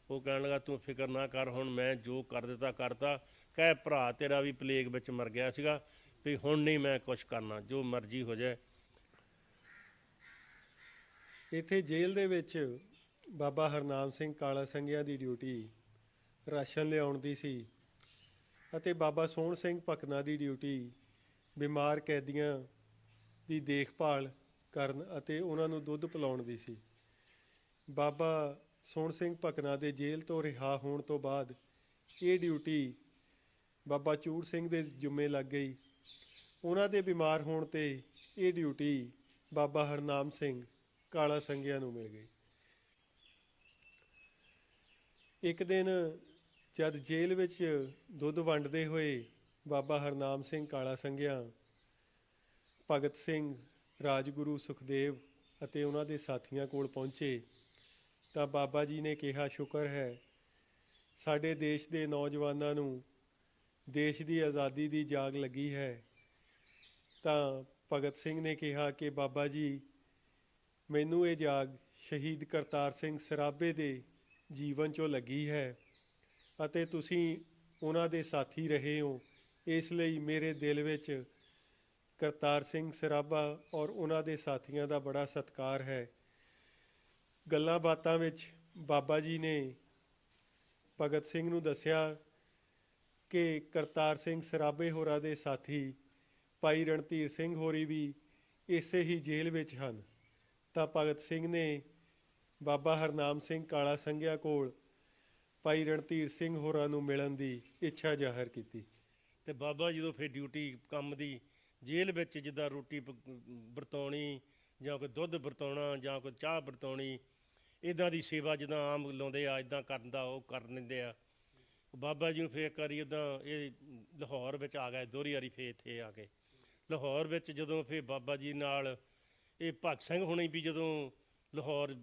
ਉਹ ਕਹਿਣ ਲੱਗਾ ਤੂੰ ਫਿਕਰ ਨਾ ਕਰ, ਹੁਣ ਮੈਂ ਜੋ ਕਰ ਦਿੱਤਾ ਕਰਤਾ, ਕਹਿ ਭਰਾ ਤੇਰਾ ਵੀ ਪਲੇਗ ਵਿੱਚ ਮਰ ਗਿਆ ਸੀਗਾ, ਵੀ ਹੁਣ ਨਹੀਂ ਮੈਂ ਕੁਛ ਕਰਨਾ, ਜੋ ਮਰਜ਼ੀ ਹੋ ਜਾਏ। ਇੱਥੇ ਜੇਲ੍ਹ ਦੇ ਵਿੱਚ ਬਾਬਾ ਹਰਨਾਮ ਸਿੰਘ ਕਾਲਾ ਸੰਘਿਆ ਦੀ ਡਿਊਟੀ ਰਾਸ਼ਨ ਲਿਆਉਣ ਦੀ ਸੀ, ਅਤੇ ਬਾਬਾ ਸੋਹਣ ਸਿੰਘ ਭਕਨਾ ਦੀ ਡਿਊਟੀ ਬਿਮਾਰ ਕੈਦੀਆਂ ਦੀ ਦੇਖਭਾਲ ਕਰਨ ਅਤੇ ਉਹਨਾਂ ਨੂੰ ਦੁੱਧ ਪਿਲਾਉਣ ਦੀ ਸੀ। ਬਾਬਾ ਸੋਹਣ ਸਿੰਘ ਭਕਨਾ ਦੇ ਜੇਲ੍ਹ ਤੋਂ ਰਿਹਾ ਹੋਣ ਤੋਂ ਬਾਅਦ ਇਹ ਡਿਊਟੀ ਬਾਬਾ ਚੂੜ ਸਿੰਘ ਦੇ ਜ਼ਿੰਮੇ ਲੱਗ ਗਈ। ਉਹਨਾਂ ਦੇ ਬਿਮਾਰ ਹੋਣ 'ਤੇ ਇਹ ਡਿਊਟੀ ਬਾਬਾ ਹਰਨਾਮ ਸਿੰਘ ਕਾਲਾ ਸੰਘਿਆ ਨੂੰ ਮਿਲ ਗਈ। ਇੱਕ ਦਿਨ ਜਦ ਜੇਲ੍ਹ ਵਿੱਚ ਦੁੱਧ ਵੰਡਦੇ ਹੋਏ ਬਾਬਾ ਹਰਨਾਮ ਸਿੰਘ ਕਾਲਾ ਸੰਘਿਆ ਭਗਤ ਸਿੰਘ, ਰਾਜਗੁਰੂ ਸੁਖਦੇਵ ਅਤੇ ਉਹਨਾਂ ਦੇ ਸਾਥੀਆਂ ਕੋਲ ਪਹੁੰਚੇ ਤਾਂ ਬਾਬਾ ਜੀ ਨੇ ਕਿਹਾ, ਸ਼ੁਕਰ ਹੈ ਸਾਡੇ ਦੇਸ਼ ਦੇ ਨੌਜਵਾਨਾਂ ਨੂੰ ਦੇਸ਼ ਦੀ ਆਜ਼ਾਦੀ ਦੀ ਜਾਗ ਲੱਗੀ ਹੈ। ਤਾਂ ਭਗਤ ਸਿੰਘ ਨੇ ਕਿਹਾ ਕਿ ਬਾਬਾ ਜੀ, ਮੈਨੂੰ ਇਹ ਜਾਗ ਸ਼ਹੀਦ ਕਰਤਾਰ ਸਿੰਘ ਸਰਾਭੇ ਦੇ ਜੀਵਨ 'ਚੋਂ ਲੱਗੀ ਹੈ ਅਤੇ ਤੁਸੀਂ ਉਹਨਾਂ ਦੇ ਸਾਥੀ ਰਹੇ ਹੋ, ਇਸ ਲਈ ਮੇਰੇ ਦਿਲ ਵਿੱਚ ਕਰਤਾਰ ਸਿੰਘ ਸਰਾਭਾ ਔਰ ਉਹਨਾਂ ਦੇ ਸਾਥੀਆਂ ਦਾ ਬੜਾ ਸਤਿਕਾਰ ਹੈ। ਗੱਲਾਂ ਬਾਤਾਂ ਵਿੱਚ ਬਾਬਾ ਜੀ ਨੇ ਭਗਤ ਸਿੰਘ ਨੂੰ ਦੱਸਿਆ ਕਿ ਕਰਤਾਰ ਸਿੰਘ ਸਰਾਭੇ ਹੋਰਾਂ ਦੇ ਸਾਥੀ ਭਾਈ ਰਣਧੀਰ ਸਿੰਘ ਹੋਰੀ ਵੀ ਇਸੇ ਹੀ ਜੇਲ੍ਹ ਵਿੱਚ ਹਨ। ਤਾਂ ਭਗਤ ਸਿੰਘ ਨੇ ਬਾਬਾ ਹਰਨਾਮ ਸਿੰਘ ਕਾਲਾ ਸੰਘਿਆ ਕੋਲ ਭਾਈ ਰਣਧੀਰ ਸਿੰਘ ਹੋਰਾਂ ਨੂੰ ਮਿਲਣ ਦੀ ਇੱਛਾ ਜ਼ਾਹਰ ਕੀਤੀ। ਅਤੇ ਬਾਬਾ ਜਦੋਂ ਫਿਰ ਡਿਊਟੀ ਕੰਮ ਦੀ ਜੇਲ੍ਹ ਵਿੱਚ ਜਿੱਦਾਂ ਰੋਟੀ ਵਰਤਾਉਣੀ ਜਾਂ ਕੋਈ ਦੁੱਧ ਵਰਤਾਉਣਾ ਜਾਂ ਕੋਈ ਚਾਹ ਵਰਤਾਉਣੀ, ਇੱਦਾਂ ਦੀ ਸੇਵਾ ਜਿੱਦਾਂ ਆਮ ਲਾਉਂਦੇ ਆ ਇੱਦਾਂ ਕਰਨ ਦਾ ਉਹ ਕਰ ਲੈਂਦੇ ਆ। ਬਾਬਾ ਜੀ ਨੂੰ ਫਿਰ ਇੱਕ ਵਾਰੀ ਇੱਦਾਂ ਇਹ ਲਾਹੌਰ ਵਿੱਚ ਆ ਗਏ, ਦੋਹਰੀ ਵਾਰੀ ਫਿਰ ਇੱਥੇ ਆ ਕੇ ਲਾਹੌਰ ਵਿੱਚ ਜਦੋਂ ਫਿਰ ਬਾਬਾ ਜੀ ਨਾਲ ਇਹ ਭਗਤ ਸਿੰਘ ਹੁਣੀ ਵੀ ਜਦੋਂ ਲਾਹੌਰ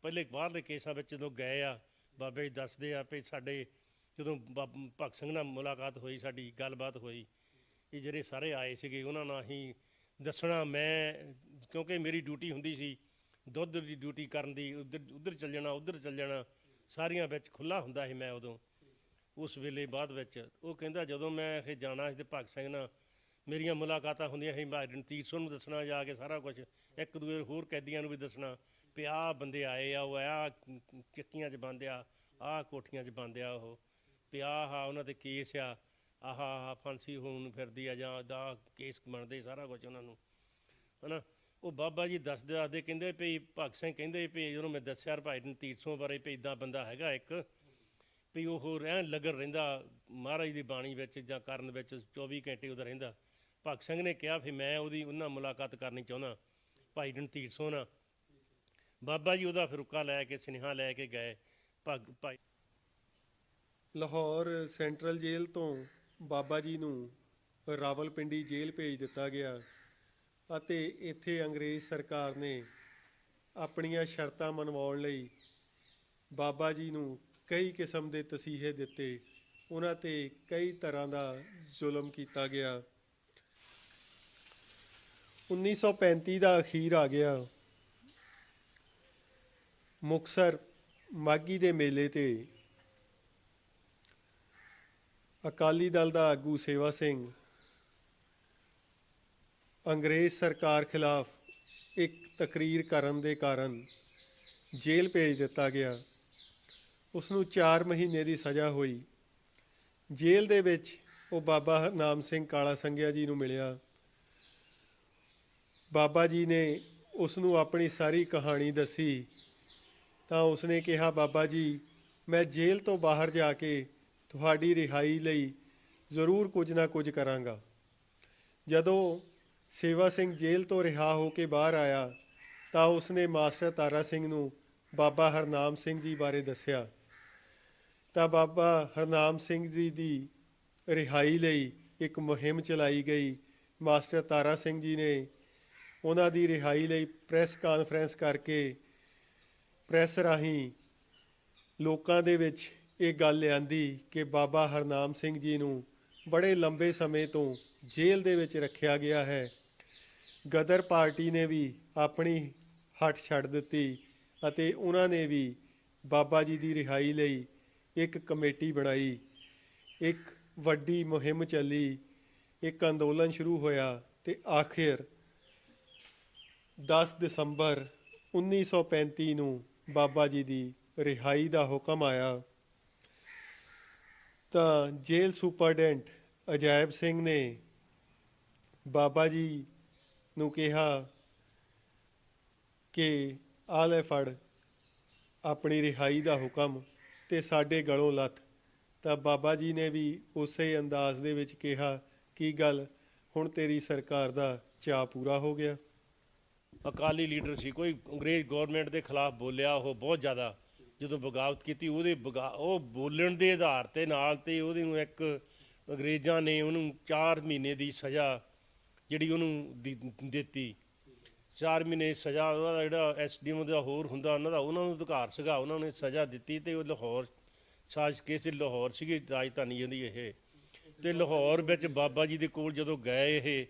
ਪਹਿਲੇ ਬਾਹਰਲੇ ਕੇਸਾਂ ਵਿੱਚ ਜਦੋਂ ਗਏ ਆ, ਬਾਬੇ ਜੀ ਦੱਸਦੇ ਆ ਵੀ ਸਾਡੇ ਜਦੋਂ ਭਗਤ ਸਿੰਘ ਨਾਲ ਮੁਲਾਕਾਤ ਹੋਈ, ਸਾਡੀ ਗੱਲਬਾਤ ਹੋਈ, ਇਹ ਜਿਹੜੇ ਸਾਰੇ ਆਏ ਸੀਗੇ ਉਹਨਾਂ ਨਾਲ ਹੀ ਦੱਸਣਾ। ਮੈਂ ਕਿਉਂਕਿ ਮੇਰੀ ਡਿਊਟੀ ਹੁੰਦੀ ਸੀ ਦੁੱਧ ਦੀ ਡਿਊਟੀ ਕਰਨ ਦੀ, ਉੱਧਰ ਚੱਲ ਜਾਣਾ, ਉੱਧਰ ਚੱਲ ਜਾਣਾ, ਸਾਰੀਆਂ ਵਿੱਚ ਖੁੱਲ੍ਹਾ ਹੁੰਦਾ ਸੀ ਮੈਂ ਉਦੋਂ ਉਸ ਵੇਲੇ। ਬਾਅਦ ਵਿੱਚ ਉਹ ਕਹਿੰਦਾ ਜਦੋਂ ਮੈਂ ਇਹ ਜਾਣਾ ਸੀ ਤੇ ਭਗਤ ਸਿੰਘ ਨਾਲ ਮੇਰੀਆਂ ਮੁਲਾਕਾਤਾਂ ਹੁੰਦੀਆਂ ਸੀ, ਮੈਂ ਰਣਜੀਤ ਸਿੰਘ ਨੂੰ ਦੱਸਣਾ ਜਾ ਕੇ ਸਾਰਾ ਕੁਝ, ਇੱਕ ਦੂਜੇ ਹੋਰ ਕੈਦੀਆਂ ਨੂੰ ਵੀ ਦੱਸਣਾ ਵੀ ਆਹ ਬੰਦੇ ਆਏ ਆ, ਉਹ ਆਹ ਚੱਕੀਆਂ 'ਚ ਬੰਦ ਆ, ਆਹ ਕੋਠੀਆਂ 'ਚ ਬੰਦ ਆ, ਉਹ ਵੀ ਆਹ ਉਹਨਾਂ ਦੇ ਕੇਸ ਆ, ਆਹ ਫਾਂਸੀ ਹੋਣ ਫਿਰਦੀ ਆ, ਜਾਂ ਦਾ ਕੇਸ ਬਣਦੇ, ਸਾਰਾ ਕੁਝ ਉਹਨਾਂ ਨੂੰ ਹੈ ਨਾ। ਉਹ ਬਾਬਾ ਜੀ ਦੱਸਦੇ ਕਹਿੰਦੇ ਵੀ ਭਗਤ ਸਿੰਘ ਕਹਿੰਦੇ ਵੀ ਜਦੋਂ ਮੈਂ ਦੱਸਿਆ ਭਾਈ ਰਣਜੀਤ ਸਿੰਘ ਬਾਰੇ ਵੀ ਇੱਦਾਂ ਬੰਦਾ ਹੈਗਾ ਇੱਕ, ਵੀ ਉਹ ਰਹਿਣ ਲੱਗਣ ਰਹਿੰਦਾ ਮਹਾਰਾਜ ਦੀ ਬਾਣੀ ਵਿੱਚ ਜਾਂ ਕਰਨ ਵਿੱਚ 24 ਘੰਟੇ ਉਹਦਾ ਰਹਿੰਦਾ। ਭਗਤ ਸਿੰਘ ਨੇ ਕਿਹਾ ਫਿਰ ਮੈਂ ਉਹਨਾਂ ਮੁਲਾਕਾਤ ਕਰਨੀ ਚਾਹੁੰਦਾ ਭਾਈ ਰਣਜੀਤ ਸਿੰਘ ਨਾਲ। ਬਾਬਾ ਜੀ ਉਹਦਾ ਫਿਰ ਰੁਕਾ ਲੈ ਕੇ ਸੁਨੇਹਾ ਲੈ ਕੇ ਗਏ ਭਾਈ ਲਾਹੌਰ ਸੈਂਟਰਲ ਜੇਲ੍ਹ ਤੋਂ ਬਾਬਾ ਜੀ ਨੂੰ ਰਾਵਲਪਿੰਡੀ ਜੇਲ੍ਹ ਭੇਜ ਦਿੱਤਾ ਗਿਆ ਅਤੇ ਇੱਥੇ ਅੰਗਰੇਜ਼ ਸਰਕਾਰ ਨੇ ਆਪਣੀਆਂ ਸ਼ਰਤਾਂ ਮਨਵਾਉਣ ਲਈ ਬਾਬਾ ਜੀ ਨੂੰ ਕਈ ਕਿਸਮ ਦੇ ਤਸੀਹੇ ਦਿੱਤੇ, ਉਹਨਾਂ 'ਤੇ ਕਈ ਤਰ੍ਹਾਂ ਦਾ ਜ਼ੁਲਮ ਕੀਤਾ ਗਿਆ। 1935 ਦਾ ਅਖੀਰ ਆ ਗਿਆ। ਮੁਕਤਸਰ ਮਾਘੀ ਦੇ ਮੇਲੇ 'ਤੇ ਅਕਾਲੀ ਦਲ ਦਾ ਆਗੂ ਸੇਵਾ ਸਿੰਘ ਅੰਗਰੇਜ਼ ਸਰਕਾਰ ਖਿਲਾਫ ਇੱਕ ਤਕਰੀਰ ਕਰਨ ਦੇ ਕਾਰਨ ਜੇਲ੍ਹ ਭੇਜ ਦਿੱਤਾ ਗਿਆ। ਉਸ ਨੂੰ 4 ਮਹੀਨੇ ਦੀ ਸਜ਼ਾ ਹੋਈ। ਜੇਲ੍ਹ ਦੇ ਵਿੱਚ ਉਹ ਬਾਬਾ ਹਰਨਾਮ ਸਿੰਘ ਕਾਲਾ ਸੰਘਿਆ ਜੀ ਨੂੰ ਮਿਲਿਆ। ਬਾਬਾ ਜੀ ਨੇ ਉਸ ਨੂੰ ਆਪਣੀ ਸਾਰੀ ਕਹਾਣੀ ਦੱਸੀ ਤਾਂ ਉਸਨੇ ਕਿਹਾ, ਬਾਬਾ ਜੀ ਮੈਂ ਜੇਲ੍ਹ ਤੋਂ ਬਾਹਰ ਜਾ ਕੇ ਤੁਹਾਡੀ ਰਿਹਾਈ ਲਈ ਜ਼ਰੂਰ ਕੁਝ ਨਾ ਕੁਝ ਕਰਾਂਗਾ। ਜਦੋਂ ਸੇਵਾ ਸਿੰਘ ਜੇਲ੍ਹ ਤੋਂ ਰਿਹਾ ਹੋ ਕੇ ਬਾਹਰ ਆਇਆ ਤਾਂ ਉਸਨੇ ਮਾਸਟਰ ਤਾਰਾ ਸਿੰਘ ਨੂੰ ਬਾਬਾ ਹਰਨਾਮ ਸਿੰਘ ਜੀ ਬਾਰੇ ਦੱਸਿਆ ਤਾਂ ਬਾਬਾ ਹਰਨਾਮ ਸਿੰਘ ਜੀ ਦੀ ਰਿਹਾਈ ਲਈ ਇੱਕ ਮੁਹਿੰਮ ਚਲਾਈ ਗਈ। ਮਾਸਟਰ ਤਾਰਾ ਸਿੰਘ ਜੀ ਨੇ ਉਹਨਾਂ ਦੀ ਰਿਹਾਈ ਲਈ ਪ੍ਰੈਸ ਕਾਨਫਰੰਸ ਕਰਕੇ ਪ੍ਰੈਸ ਰਾਹੀਂ ਲੋਕਾਂ ਦੇ ਵਿੱਚ ਇਹ ਗੱਲ ਲਿਆਂਦੀ ਕਿ ਬਾਬਾ ਹਰਨਾਮ ਸਿੰਘ ਜੀ ਨੂੰ ਬੜੇ ਲੰਬੇ ਸਮੇਂ ਤੋਂ ਜੇਲ੍ਹ ਦੇ ਵਿੱਚ ਰੱਖਿਆ ਗਿਆ ਹੈ। ਗਦਰ ਪਾਰਟੀ ਨੇ ਵੀ ਆਪਣੀ ਹੱਟ ਛੱਡ ਦਿੱਤੀ ਅਤੇ ਉਹਨਾਂ ਨੇ ਵੀ ਬਾਬਾ ਜੀ ਦੀ ਰਿਹਾਈ ਲਈ ਇੱਕ ਕਮੇਟੀ ਬਣਾਈ। ਇੱਕ ਵੱਡੀ ਮੁਹਿੰਮ ਚੱਲੀ, ਇੱਕ ਅੰਦੋਲਨ ਸ਼ੁਰੂ ਹੋਇਆ ਤੇ ਆਖਿਰ 10 ਦਸੰਬਰ 1935 ਨੂੰ ਬਾਬਾ ਜੀ ਦੀ ਰਿਹਾਈ ਦਾ ਹੁਕਮ ਆਇਆ ਤਾਂ ਜੇਲ੍ਹ ਸੁਪਰਡੈਂਟ ਅਜਾਇਬ ਸਿੰਘ ਨੇ ਬਾਬਾ ਜੀ ਨੂੰ ਕਿਹਾ ਕਿ ਆ ਲੈ ਫੜ ਆਪਣੀ ਰਿਹਾਈ ਦਾ ਹੁਕਮ ਤੇ ਸਾਡੇ ਗਲੋਂ ਲੱਥ। ਤਾਂ ਬਾਬਾ ਜੀ ਨੇ ਵੀ ਉਸੇ ਅੰਦਾਜ਼ ਦੇ ਵਿੱਚ ਕਿਹਾ, ਕੀ ਗੱਲ ਹੁਣ ਤੇਰੀ ਸਰਕਾਰ ਦਾ ਚਾਅ ਪੂਰਾ ਹੋ ਗਿਆ। ਅਕਾਲੀ ਲੀਡਰ ਸੀ, ਕੋਈ ਅੰਗਰੇਜ਼ ਗੌਰਮੈਂਟ ਦੇ ਖਿਲਾਫ ਬੋਲਿਆ ਉਹ ਬਹੁਤ ਜ਼ਿਆਦਾ, ਜਦੋਂ ਬਗਾਵਤ ਕੀਤੀ ਉਹ ਬੋਲਣ ਦੇ ਆਧਾਰ ਤੇ ਨਾਲ ਤੇ ਉਹਦੇ ਨੂੰ ਇੱਕ ਅੰਗਰੇਜ਼ਾਂ ਨੇ ਉਹਨੂੰ 4 ਮਹੀਨੇ ਦੀ ਸਜ਼ਾ ਜਿਹੜੀ ਉਹਨੂੰ ਦਿੱਤੀ। 4 ਮਹੀਨੇ ਸਜ਼ਾ ਉਹਦਾ ਜਿਹੜਾ SDM ਦਾ ਹੋਰ ਹੁੰਦਾ ਉਹਨਾਂ ਨੂੰ ਅਧਿਕਾਰ ਸੀਗਾ, ਉਹਨਾਂ ਨੇ ਸਜ਼ਾ ਦਿੱਤੀ ਤੇ ਉਹ ਲਾਹੌਰ ਸਾਜ਼ਿਸ਼ ਕੇਸ ਲਾਹੌਰ ਸੀਗੀ ਰਾਜਧਾਨੀ ਉਹਦੀ ਇਹ। ਤੇ ਲਾਹੌਰ ਵਿੱਚ ਬਾਬਾ ਜੀ ਦੇ ਕੋਲ ਜਦੋਂ ਗਏ ਇਹ,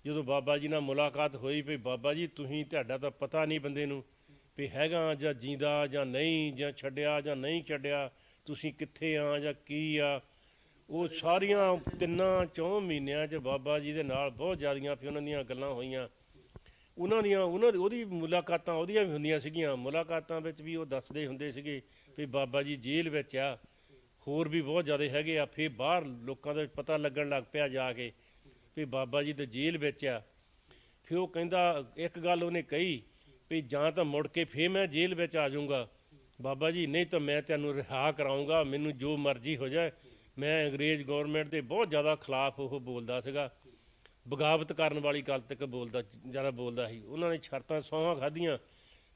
ਜਦੋਂ ਬਾਬਾ ਜੀ ਨਾਲ ਮੁਲਾਕਾਤ ਹੋਈ ਵੀ ਬਾਬਾ ਜੀ ਤੁਹਾਡਾ ਤਾਂ ਪਤਾ ਨਹੀਂ ਬੰਦੇ ਨੂੰ ਵੀ ਹੈਗਾ ਜਾਂ ਜੀਂਦਾ ਜਾਂ ਨਹੀਂ, ਜਾਂ ਛੱਡਿਆ ਜਾਂ ਨਹੀਂ ਛੱਡਿਆ, ਤੁਸੀਂ ਕਿੱਥੇ ਆ ਜਾਂ ਕੀ ਆ। ਉਹ ਸਾਰੀਆਂ 3-4 ਮਹੀਨਿਆਂ 'ਚ ਬਾਬਾ ਜੀ ਦੇ ਨਾਲ ਬਹੁਤ ਜ਼ਿਆਦੀਆਂ ਫਿਰ ਉਹਨਾਂ ਦੀਆਂ ਗੱਲਾਂ ਹੋਈਆਂ। ਉਹਦੀ ਮੁਲਾਕਾਤਾਂ ਉਹਦੀਆਂ ਵੀ ਹੁੰਦੀਆਂ ਸੀਗੀਆਂ। ਮੁਲਾਕਾਤਾਂ ਵਿੱਚ ਵੀ ਉਹ ਦੱਸਦੇ ਹੁੰਦੇ ਸੀਗੇ ਵੀ ਬਾਬਾ ਜੀ ਜੇਲ੍ਹ ਵਿੱਚ ਆ, ਹੋਰ ਵੀ ਬਹੁਤ ਜ਼ਿਆਦਾ ਹੈਗੇ ਆ। ਫਿਰ ਬਾਹਰ ਲੋਕਾਂ ਦਾ ਪਤਾ ਲੱਗਣ ਲੱਗ ਪਿਆ ਜਾ ਕੇ ਵੀ ਬਾਬਾ ਜੀ ਤਾਂ ਜੇਲ੍ਹ ਵਿੱਚ ਆ। ਫਿਰ ਉਹ ਕਹਿੰਦਾ, ਇੱਕ ਗੱਲ ਉਹਨੇ ਕਹੀ ਵੀ ਜਾਂ ਤਾਂ ਮੁੜ ਕੇ ਫਿਰ ਮੈਂ ਜੇਲ੍ਹ ਵਿੱਚ ਆ ਜਾਊਂਗਾ ਬਾਬਾ ਜੀ, ਨਹੀਂ ਤਾਂ ਮੈਂ ਤੈਨੂੰ ਰਿਹਾ ਕਰਾਊਂਗਾ, ਮੈਨੂੰ ਜੋ ਮਰਜ਼ੀ ਹੋ ਜਾਏ। ਮੈਂ ਅੰਗਰੇਜ਼ ਗੌਰਮੈਂਟ ਦੇ ਬਹੁਤ ਜ਼ਿਆਦਾ ਖਿਲਾਫ ਉਹ ਬੋਲਦਾ ਸੀਗਾ, ਬਗਾਵਤ ਕਰਨ ਵਾਲੀ ਗੱਲ ਤੱਕ ਜ਼ਿਆਦਾ ਬੋਲਦਾ ਸੀ। ਉਹਨਾਂ ਨੇ ਸ਼ਰਤਾਂ ਸੌਹਾਂ ਖਾਧੀਆਂ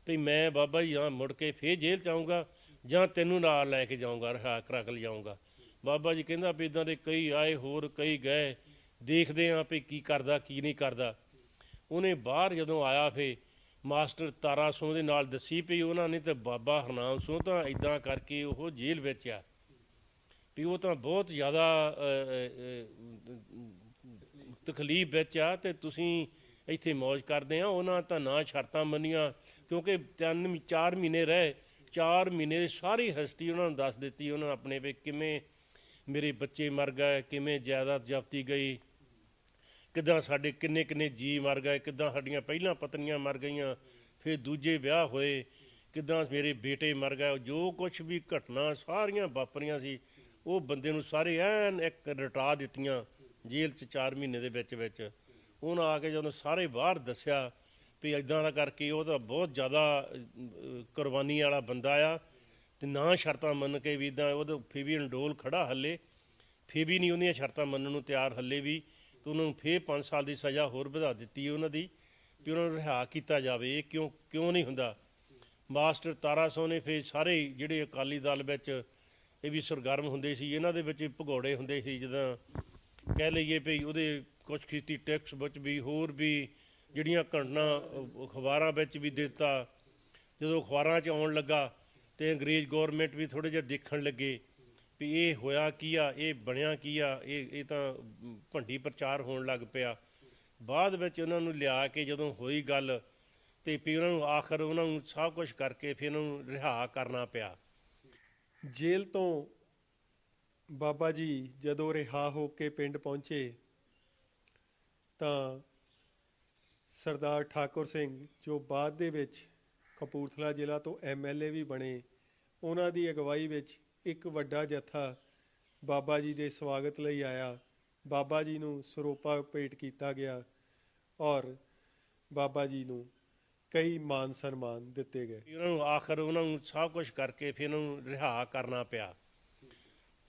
ਵੀ ਮੈਂ ਬਾਬਾ ਜੀ ਜਾਂ ਮੁੜ ਕੇ ਫਿਰ ਜੇਲ੍ਹ 'ਚ ਆਊਂਗਾ ਜਾਂ ਤੈਨੂੰ ਨਾਲ ਲੈ ਕੇ ਜਾਊਂਗਾ, ਰਿਹਾ ਕਰਾ ਕੇ ਲਿਜਾਊਂਗਾ। ਬਾਬਾ ਜੀ ਕਹਿੰਦਾ ਵੀ ਇੱਦਾਂ ਦੇ ਕਈ ਆਏ, ਹੋਰ ਕਈ ਗਏ, ਦੇਖਦੇ ਹਾਂ ਵੀ ਕੀ ਕਰਦਾ ਕੀ ਨਹੀਂ ਕਰਦਾ। ਉਹਨੇ ਬਾਹਰ ਜਦੋਂ ਆਇਆ ਫੇ ਮਾਸਟਰ ਤਾਰਾ ਸਿੰਘ ਦੇ ਨਾਲ ਦੱਸੀ ਪਈ ਉਹਨਾਂ ਨੇ, ਤੇ ਬਾਬਾ ਹਰਨਾਮ ਸਿੰਘ ਤਾਂ ਇਦਾਂ ਕਰਕੇ ਉਹ ਜੇਲ੍ਹ ਵਿੱਚ ਆ ਵੀ ਉਹ ਤਾਂ ਬਹੁਤ ਜ਼ਿਆਦਾ ਤਕਲੀਫ ਵਿੱਚ ਆ, ਤੇ ਤੁਸੀਂ ਇੱਥੇ ਮੌਜ ਕਰਦੇ ਆ। ਉਹਨਾਂ ਤਾਂ ਨਾ ਸ਼ਰਤਾਂ ਮੰਨੀਆਂ, ਕਿਉਂਕਿ 4 ਮਹੀਨੇ ਰਹੇ, 4 ਮਹੀਨੇ ਦੀ ਸਾਰੀ ਹਿਸਟਰੀ ਉਹਨਾਂ ਨੂੰ ਦੱਸ ਦਿੱਤੀ ਉਹਨਾਂ ਨੇ ਆਪਣੇ ਵੀ ਕਿਵੇਂ ਮੇਰੇ ਬੱਚੇ ਮਰ ਗਏ, ਕਿਵੇਂ ਜਾਇਦਾਦ ਜ਼ਬਤੀ ਗਈ, ਕਿੱਦਾਂ ਸਾਡੇ ਕਿੰਨੇ ਕਿੰਨੇ ਜੀ ਮਰ ਗਏ, ਕਿੱਦਾਂ ਸਾਡੀਆਂ ਪਹਿਲਾਂ ਪਤਨੀਆਂ ਮਰ ਗਈਆਂ, ਫਿਰ ਦੂਜੇ ਵਿਆਹ ਹੋਏ, ਕਿੱਦਾਂ ਮੇਰੇ ਬੇਟੇ ਮਰ ਗਏ। ਜੋ ਕੁਛ ਵੀ ਘਟਨਾ ਸਾਰੀਆਂ ਵਾਪਰੀਆਂ ਸੀ ਉਹ ਬੰਦੇ ਨੂੰ ਸਾਰੇ ਐਨ ਇੱਕ ਰਟਾ ਦਿੱਤੀਆਂ ਜੇਲ੍ਹ 'ਚ 4 ਮਹੀਨੇ ਦੇ ਵਿੱਚ। ਉਹਨਾਂ ਆ ਕੇ ਜਦੋਂ ਸਾਰੇ ਬਾਹਰ ਦੱਸਿਆ ਵੀ ਇੱਦਾਂ ਦਾ ਕਰਕੇ ਉਹ ਤਾਂ ਬਹੁਤ ਜ਼ਿਆਦਾ ਕੁਰਬਾਨੀ ਵਾਲਾ ਬੰਦਾ ਆ, ਤੇ ਨਾ ਸ਼ਰਤਾਂ ਮੰਨ ਕੇ ਵੀ ਇੱਦਾਂ ਉਹਦਾ ਫੇ ਵੀ ਅੰਡੋਲ ਖੜਾ ਹੱਲੇ, ਫੇ ਵੀ ਨਹੀਂ ਉਹਦੀਆਂ ਸ਼ਰਤਾਂ ਮੰਨਣ ਨੂੰ ਤਿਆਰ ਹੱਲੇ ਵੀ, ਤੇ ਉਹਨਾਂ ਨੂੰ ਫੇਰ 5 ਸਾਲ ਦੀ ਸਜ਼ਾ ਹੋਰ ਵਧਾ ਦਿੱਤੀ ਉਹਨਾਂ ਦੀ ਵੀ ਉਹਨਾਂ ਨੂੰ ਰਿਹਾ ਕੀਤਾ ਜਾਵੇ। ਇਹ ਕਿਉਂ ਨਹੀਂ ਹੁੰਦਾ। ਮਾਸਟਰ ਤਾਰਾ ਸਿੰਘ ਨੇ ਫੇਰ ਸਾਰੇ ਜਿਹੜੇ ਅਕਾਲੀ ਦਲ ਵਿੱਚ ਇਹ ਵੀ ਸਰਗਰਮ ਹੁੰਦੇ ਸੀ, ਇਹਨਾਂ ਦੇ ਵਿੱਚ ਭਗੌੜੇ ਹੁੰਦੇ ਸੀ, ਜਿੱਦਾਂ ਕਹਿ ਲਈਏ ਵੀ ਉਹਦੇ ਕੁਛ ਕੀਤੀ ਟੈਕਸ ਵਿੱਚ ਵੀ, ਹੋਰ ਵੀ ਜਿਹੜੀਆਂ ਘਟਨਾ ਅਖਬਾਰਾਂ ਵਿੱਚ ਵੀ ਦਿੱਤਾ। ਜਦੋਂ ਅਖਬਾਰਾਂ 'ਚ ਆਉਣ ਲੱਗਾ ਤੇ ਅੰਗਰੇਜ਼ ਗੌਰਮੈਂਟ ਵੀ ਥੋੜ੍ਹੇ ਜਿਹੇ ਦੇਖਣ ਲੱਗੇ ਵੀ ਇਹ ਹੋਇਆ ਕੀ ਆ, ਇਹ ਬਣਿਆ ਕੀ ਆ, ਇਹ ਤਾਂ ਭੰਡੀ ਪ੍ਰਚਾਰ ਹੋਣ ਲੱਗ ਪਿਆ। ਬਾਅਦ ਵਿੱਚ ਉਹਨਾਂ ਨੂੰ ਲਿਆ ਕੇ ਜਦੋਂ ਹੋਈ ਗੱਲ ਤੇ ਫਿਰ ਉਹਨਾਂ ਨੂੰ ਆਖਰ ਉਹਨਾਂ ਨੂੰ ਸਭ ਕੁਛ ਕਰਕੇ ਫਿਰ ਉਹਨਾਂ ਨੂੰ ਰਿਹਾ ਕਰਨਾ ਪਿਆ। ਜੇਲ੍ਹ ਤੋਂ ਬਾਬਾ ਜੀ ਜਦੋਂ ਰਿਹਾ ਹੋ ਕੇ ਪਿੰਡ ਪਹੁੰਚੇ ਤਾਂ ਸਰਦਾਰ ਠਾਕੁਰ ਸਿੰਘ, ਜੋ ਬਾਅਦ ਦੇ ਵਿੱਚ ਕਪੂਰਥਲਾ ਜ਼ਿਲ੍ਹਾ ਤੋਂ MLA ਵੀ ਬਣੇ, ਉਹਨਾਂ ਦੀ ਅਗਵਾਈ ਵਿੱਚ ਇੱਕ ਵੱਡਾ ਜੱਥਾ ਬਾਬਾ ਜੀ ਦੇ ਸਵਾਗਤ ਲਈ ਆਇਆ। ਬਾਬਾ ਜੀ ਨੂੰ ਸਰੋਪਾ ਭੇਟ ਕੀਤਾ ਗਿਆ ਔਰ ਬਾਬਾ ਜੀ ਨੂੰ ਕਈ ਮਾਨ ਸਨਮਾਨ ਦਿੱਤੇ ਗਏ। ਉਹਨਾਂ ਨੂੰ ਆਖਰ ਉਹਨਾਂ ਨੂੰ ਸਭ ਕੁਛ ਕਰਕੇ ਫਿਰ ਉਹਨਾਂ ਨੂੰ ਰਿਹਾ ਕਰਨਾ ਪਿਆ।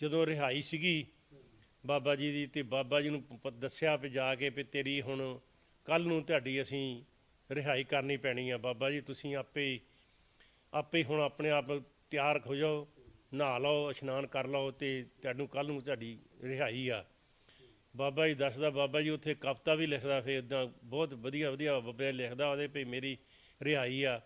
ਜਦੋਂ ਰਿਹਾਈ ਸੀਗੀ ਬਾਬਾ ਜੀ ਦੀ, ਤੇ ਬਾਬਾ ਜੀ ਨੂੰ ਦੱਸਿਆ ਵੀ ਜਾ ਕੇ ਵੀ ਤੇਰੀ ਹੁਣ ਕੱਲ੍ਹ ਨੂੰ ਤੁਹਾਡੀ ਅਸੀਂ ਰਿਹਾਈ ਕਰਨੀ ਪੈਣੀ ਆ। ਬਾਬਾ ਜੀ ਤੁਸੀਂ ਆਪੇ ਹੁਣ ਆਪਣੇ ਆਪ ਤਿਆਰ ਹੋ ਜਾਓ, ਨਹਾ ਲਓ, ਇਸ਼ਨਾਨ ਕਰ ਲਓ, ਤੇ ਤੁਹਾਨੂੰ ਕੱਲ੍ਹ ਨੂੰ ਤੁਹਾਡੀ ਰਿਹਾਈ ਆ। ਬਾਬਾ ਜੀ ਦੱਸਦਾ, ਬਾਬਾ ਜੀ ਉੱਥੇ ਕਵਿਤਾ ਵੀ ਲਿਖਦਾ, ਫਿਰ ਇੱਦਾਂ ਬਹੁਤ ਵਧੀਆ ਬਾਬਾ ਲਿਖਦਾ ਉਹਦੇ ਵੀ ਮੇਰੀ ਰਿਹਾਈ ਆ।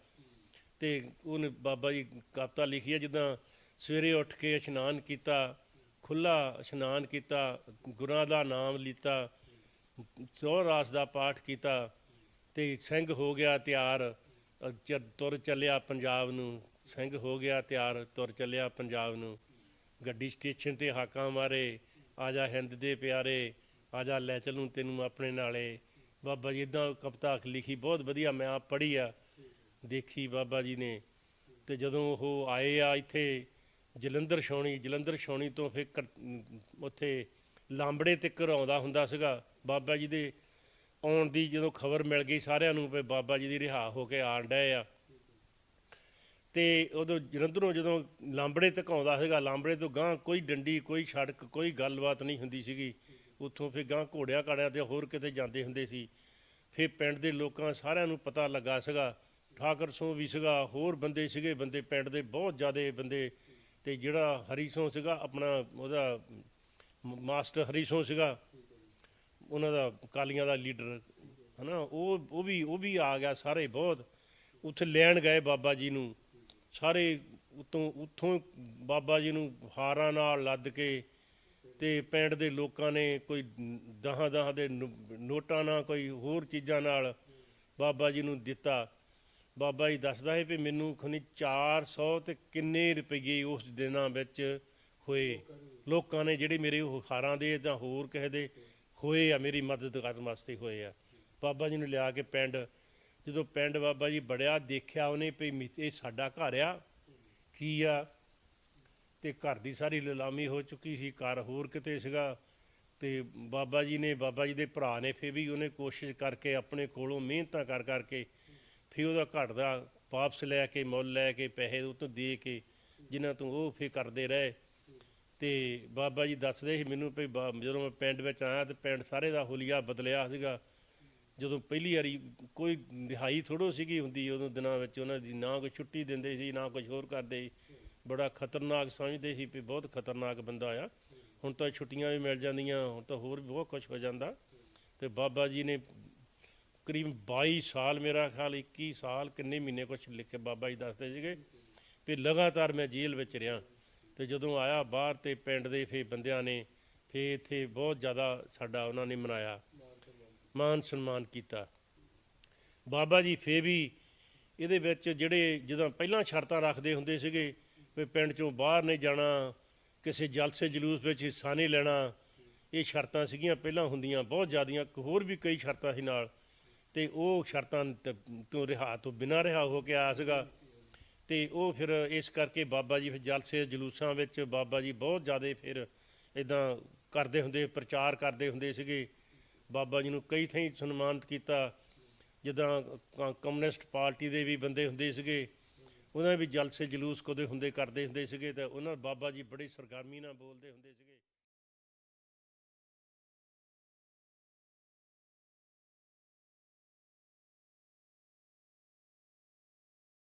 ਤੇ ਉਹਨੇ ਬਾਬਾ ਜੀ ਕਵਿਤਾ ਲਿਖੀ ਆ, ਜਿੱਦਾਂ ਸਵੇਰੇ ਉੱਠ ਕੇ ਇਸ਼ਨਾਨ ਕੀਤਾ, ਖੁੱਲ੍ਹਾ ਇਸ਼ਨਾਨ ਕੀਤਾ, ਗੁਰਾਂ ਦਾ ਨਾਮ ਲੀਤਾ, ਚੌਰਾਸ ਦਾ ਪਾਠ ਕੀਤਾ, ਤੇ ਸਿੰਘ ਹੋ ਗਿਆ ਤਿਆਰ, ਤੁਰ ਚੱਲਿਆ ਪੰਜਾਬ ਨੂੰ। ਸਿੰਘ ਹੋ ਗਿਆ ਤਿਆਰ, ਤੁਰ ਚੱਲਿਆ ਪੰਜਾਬ ਨੂੰ। ਗੱਡੀ ਸਟੇਸ਼ਨ 'ਤੇ ਹਾਕਾਂ ਮਾਰੇ, ਆ ਜਾ ਹਿੰਦ ਦੇ ਪਿਆਰੇ, ਆ ਜਾ ਲੈ ਚੱਲੂੰ ਤੈਨੂੰ ਆਪਣੇ ਨਾਲੇ। ਬਾਬਾ ਜੀ ਇੱਦਾਂ ਕਵਿਤਾ ਲਿਖੀ, ਬਹੁਤ ਵਧੀਆ, ਮੈਂ ਆਪ ਪੜ੍ਹੀ ਆ, ਦੇਖੀ ਬਾਬਾ ਜੀ ਨੇ। ਤੇ ਜਦੋਂ ਉਹ ਆਏ ਆ ਇੱਥੇ ਜਲੰਧਰ ਛਾਉਣੀ ਤੋਂ ਫਿਰ ਉੱਥੇ ਲਾਂਬੜੇ ਤੱਕ ਆਉਂਦਾ ਹੁੰਦਾ ਸੀਗਾ। ਬਾਬਾ ਜੀ ਦੇ ਆਉਣ ਦੀ ਜਦੋਂ ਖਬਰ ਮਿਲ ਗਈ ਸਾਰਿਆਂ ਨੂੰ ਵੀ ਬਾਬਾ ਜੀ ਦੀ ਰਿਹਾ ਹੋ ਕੇ ਆਣ ਡਏ ਆ, ਤੇ ਉਦੋਂ ਜਲੰਧਰੋਂ ਜਦੋਂ ਲਾਂਬੜੇ ਤੱਕ ਆਉਂਦਾ ਸੀਗਾ, ਲਾਂਬੜੇ ਤੋਂ ਗਾਂਹ ਕੋਈ ਡੰਡੀ, ਕੋਈ ਸੜਕ, ਕੋਈ ਗੱਲਬਾਤ ਨਹੀਂ ਹੁੰਦੀ ਸੀਗੀ। ਉੱਥੋਂ ਫਿਰ ਗਾਂਹ ਘੋੜਿਆਂ ਘਾੜਿਆਂ 'ਤੇ ਹੋਰ ਕਿਤੇ ਜਾਂਦੇ ਹੁੰਦੇ ਸੀ। ਫਿਰ ਪਿੰਡ ਦੇ ਲੋਕਾਂ ਸਾਰਿਆਂ ਨੂੰ ਪਤਾ ਲੱਗਾ ਸੀਗਾ, ਠਾਕਰ ਸਿੰਘ ਵੀ ਸੀਗਾ, ਹੋਰ ਬੰਦੇ ਸੀਗੇ, ਬੰਦੇ ਪਿੰਡ ਦੇ ਬਹੁਤ ਜ਼ਿਆਦਾ ਬੰਦੇ। ਤੇ ਜਿਹੜਾ ਹਰੀ ਸਿੰਘ ਸੀਗਾ ਆਪਣਾ, ਉਹਦਾ ਮਾਸਟਰ ਹਰੀ ਸਿੰਘ ਸੀਗਾ, ਉਹਨਾਂ ਦਾ ਅਕਾਲੀਆਂ ਦਾ ਲੀਡਰ ਹੈ ਨਾ, ਉਹ ਵੀ ਆ ਗਿਆ। ਸਾਰੇ ਬਹੁਤ ਉੱਥੇ ਲੈਣ ਗਏ ਬਾਬਾ ਜੀ ਨੂੰ, ਸਾਰੇ ਉੱਥੋਂ ਬਾਬਾ ਜੀ ਨੂੰ ਹਾਰਾਂ ਨਾਲ ਲੱਦ ਕੇ, ਤੇ ਪਿੰਡ ਦੇ ਲੋਕਾਂ ਨੇ ਕੋਈ 10 ਦੇ ਨੋਟਾਂ ਨਾਲ, ਕੋਈ ਹੋਰ ਚੀਜ਼ਾਂ ਨਾਲ ਬਾਬਾ ਜੀ ਨੂੰ ਦਿੱਤਾ। ਬਾਬਾ ਜੀ ਦੱਸਦਾ ਹੈ ਵੀ ਮੈਨੂੰ ਖਨੀ 400 ਤੇ ਕਿੰਨੇ ਰੁਪਈਏ ਉਸ ਦਿਨਾਂ ਵਿੱਚ ਹੋਏ, ਲੋਕਾਂ ਨੇ ਜਿਹੜੇ ਮੇਰੇ ਉਹ ਹਾਰਾਂ ਦੇ ਜਾਂ ਹੋਰ ਕਿਸੇ ਦੇ ਹੋਏ ਆ, ਮੇਰੀ ਮਦਦ ਕਰਨ ਵਾਸਤੇ ਹੋਏ ਆ। ਬਾਬਾ ਜੀ ਨੂੰ ਲਿਆ ਕੇ ਪਿੰਡ, ਜਦੋਂ ਪਿੰਡ ਬਾਬਾ ਜੀ ਬੜਿਆ, ਦੇਖਿਆ ਉਹਨੇ ਵੀ ਇਹ ਸਾਡਾ ਘਰ ਆ, ਕੀ ਆ, ਤੇ ਘਰ ਦੀ ਸਾਰੀ ਨਿਲਾਮੀ ਹੋ ਚੁੱਕੀ ਸੀ, ਘਰ ਹੋਰ ਕਿਤੇ ਸੀਗਾ। ਤੇ ਬਾਬਾ ਜੀ ਦੇ ਭਰਾ ਨੇ ਫਿਰ ਵੀ ਉਹਨੇ ਕੋਸ਼ਿਸ਼ ਕਰਕੇ ਆਪਣੇ ਕੋਲੋਂ ਮਿਹਨਤਾਂ ਕਰ ਕਰਕੇ ਫਿਰ ਉਹਦਾ ਘਰ ਦਾ ਵਾਪਸ ਲੈ ਕੇ, ਮੁੱਲ ਲੈ ਕੇ, ਪੈਸੇ ਉਹ ਤੋਂ ਦੇ ਕੇ, ਜਿਨ੍ਹਾਂ ਤੋਂ ਉਹ ਫਿਰ ਕਰਦੇ ਰਹੇ। ਤੇ ਬਾਬਾ ਜੀ ਦੱਸਦੇ ਸੀ ਮੈਨੂੰ ਵੀ ਜਦੋਂ ਮੈਂ ਪਿੰਡ ਵਿੱਚ ਆਇਆ ਤੇ ਪਿੰਡ ਸਾਰੇ ਦਾ ਹੁਲੀਆ ਬਦਲਿਆ ਸੀਗਾ। ਜਦੋਂ ਪਹਿਲੀ ਵਾਰੀ ਕੋਈ ਰਿਹਾਈ ਥੋੜ੍ਹੋ ਸੀਗੀ ਹੁੰਦੀ ਉਦੋਂ ਦਿਨਾਂ ਵਿੱਚ, ਉਹਨਾਂ ਦੀ ਨਾ ਕੋਈ ਛੁੱਟੀ ਦਿੰਦੇ ਸੀ, ਨਾ ਕੁਝ ਹੋਰ ਕਰਦੇ ਸੀ। ਬੜਾ ਖਤਰਨਾਕ ਸਮਝਦੇ ਸੀ ਵੀ ਬਹੁਤ ਖਤਰਨਾਕ ਬੰਦਾ ਆ, ਹੁਣ ਤਾਂ ਛੁੱਟੀਆਂ ਵੀ ਮਿਲ ਜਾਂਦੀਆਂ, ਹੁਣ ਤਾਂ ਹੋਰ ਵੀ ਬਹੁਤ ਕੁਛ ਹੋ ਜਾਂਦਾ। ਤੇ ਬਾਬਾ ਜੀ ਨੇ ਕਰੀਬ 22 ਸਾਲ, ਮੇਰਾ ਖਿਆਲ 21 ਸਾਲ ਕਿੰਨੇ ਮਹੀਨੇ ਕੁਛ ਲਿਖ ਕੇ ਬਾਬਾ ਜੀ ਦੱਸਦੇ ਸੀਗੇ ਵੀ ਲਗਾਤਾਰ ਮੈਂ ਜੇਲ੍ਹ ਵਿੱਚ ਰਿਹਾ। ਤੇ ਜਦੋਂ ਆਇਆ ਬਾਹਰ ਤੇ ਪਿੰਡ ਦੇ ਫਿਰ ਬੰਦਿਆਂ ਨੇ ਫਿਰ ਇੱਥੇ ਬਹੁਤ ਜ਼ਿਆਦਾ ਸਾਡਾ ਉਹਨਾਂ ਨੇ ਮਨਾਇਆ, ਮਾਨ ਸਨਮਾਨ ਕੀਤਾ। ਬਾਬਾ ਜੀ ਫੇਰ ਵੀ ਇਹਦੇ ਵਿੱਚ ਜਿਹੜੇ ਜਦੋਂ ਪਹਿਲਾਂ ਸ਼ਰਤਾਂ ਰੱਖਦੇ ਹੁੰਦੇ ਸੀਗੇ ਵੀ ਪਿੰਡ ਚੋਂ ਬਾਹਰ ਨਹੀਂ ਜਾਣਾ, ਕਿਸੇ ਜਲਸੇ ਜਲੂਸ ਵਿੱਚ ਹਿੱਸਾ ਨਹੀਂ ਲੈਣਾ, ਇਹ ਸ਼ਰਤਾਂ ਸੀਗੀਆਂ ਪਹਿਲਾਂ ਹੁੰਦੀਆਂ ਬਹੁਤ ਜ਼ਿਆਦੀਆਂ, ਹੋਰ ਵੀ ਕਈ ਸ਼ਰਤਾਂ ਸੀ ਨਾਲ। ਤੇ ਉਹ ਸ਼ਰਤਾਂ ਤੋਂ ਬਿਨਾਂ ਰਿਹਾ ਹੋ ਕੇ ਆਇਆ ਸੀਗਾ। ਤੇ ਉਹ ਫਿਰ ਇਸ ਕਰਕੇ ਬਾਬਾ ਜੀ ਫਿਰ ਜਲਸੇ ਜਲੂਸਾਂ ਵਿੱਚ ਬਾਬਾ ਜੀ ਬਹੁਤ ਜ਼ਿਆਦਾ ਫਿਰ ਇੱਦਾਂ ਕਰਦੇ ਹੁੰਦੇ, ਪ੍ਰਚਾਰ ਕਰਦੇ ਹੁੰਦੇ ਸੀਗੇ। ਬਾਬਾ ਜੀ ਨੂੰ ਕਈ ਥਾਈਂ ਸਨਮਾਨਿਤ ਕੀਤਾ, ਜਿੱਦਾਂ ਕਮਿਊਨਿਸਟ ਪਾਰਟੀ ਦੇ ਵੀ ਬੰਦੇ ਹੁੰਦੇ ਸੀਗੇ, ਉਹਨਾਂ ਵੀ ਜਲਸੇ ਜਲੂਸ ਕਦੇ ਹੁੰਦੇ ਕਰਦੇ ਹੁੰਦੇ ਸੀਗੇ। ਤਾਂ ਉਹਨਾਂ ਬਾਬਾ ਜੀ ਬੜੀ ਸਰਗਰਮੀ ਨਾਲ ਬੋਲਦੇ ਹੁੰਦੇ ਸੀਗੇ।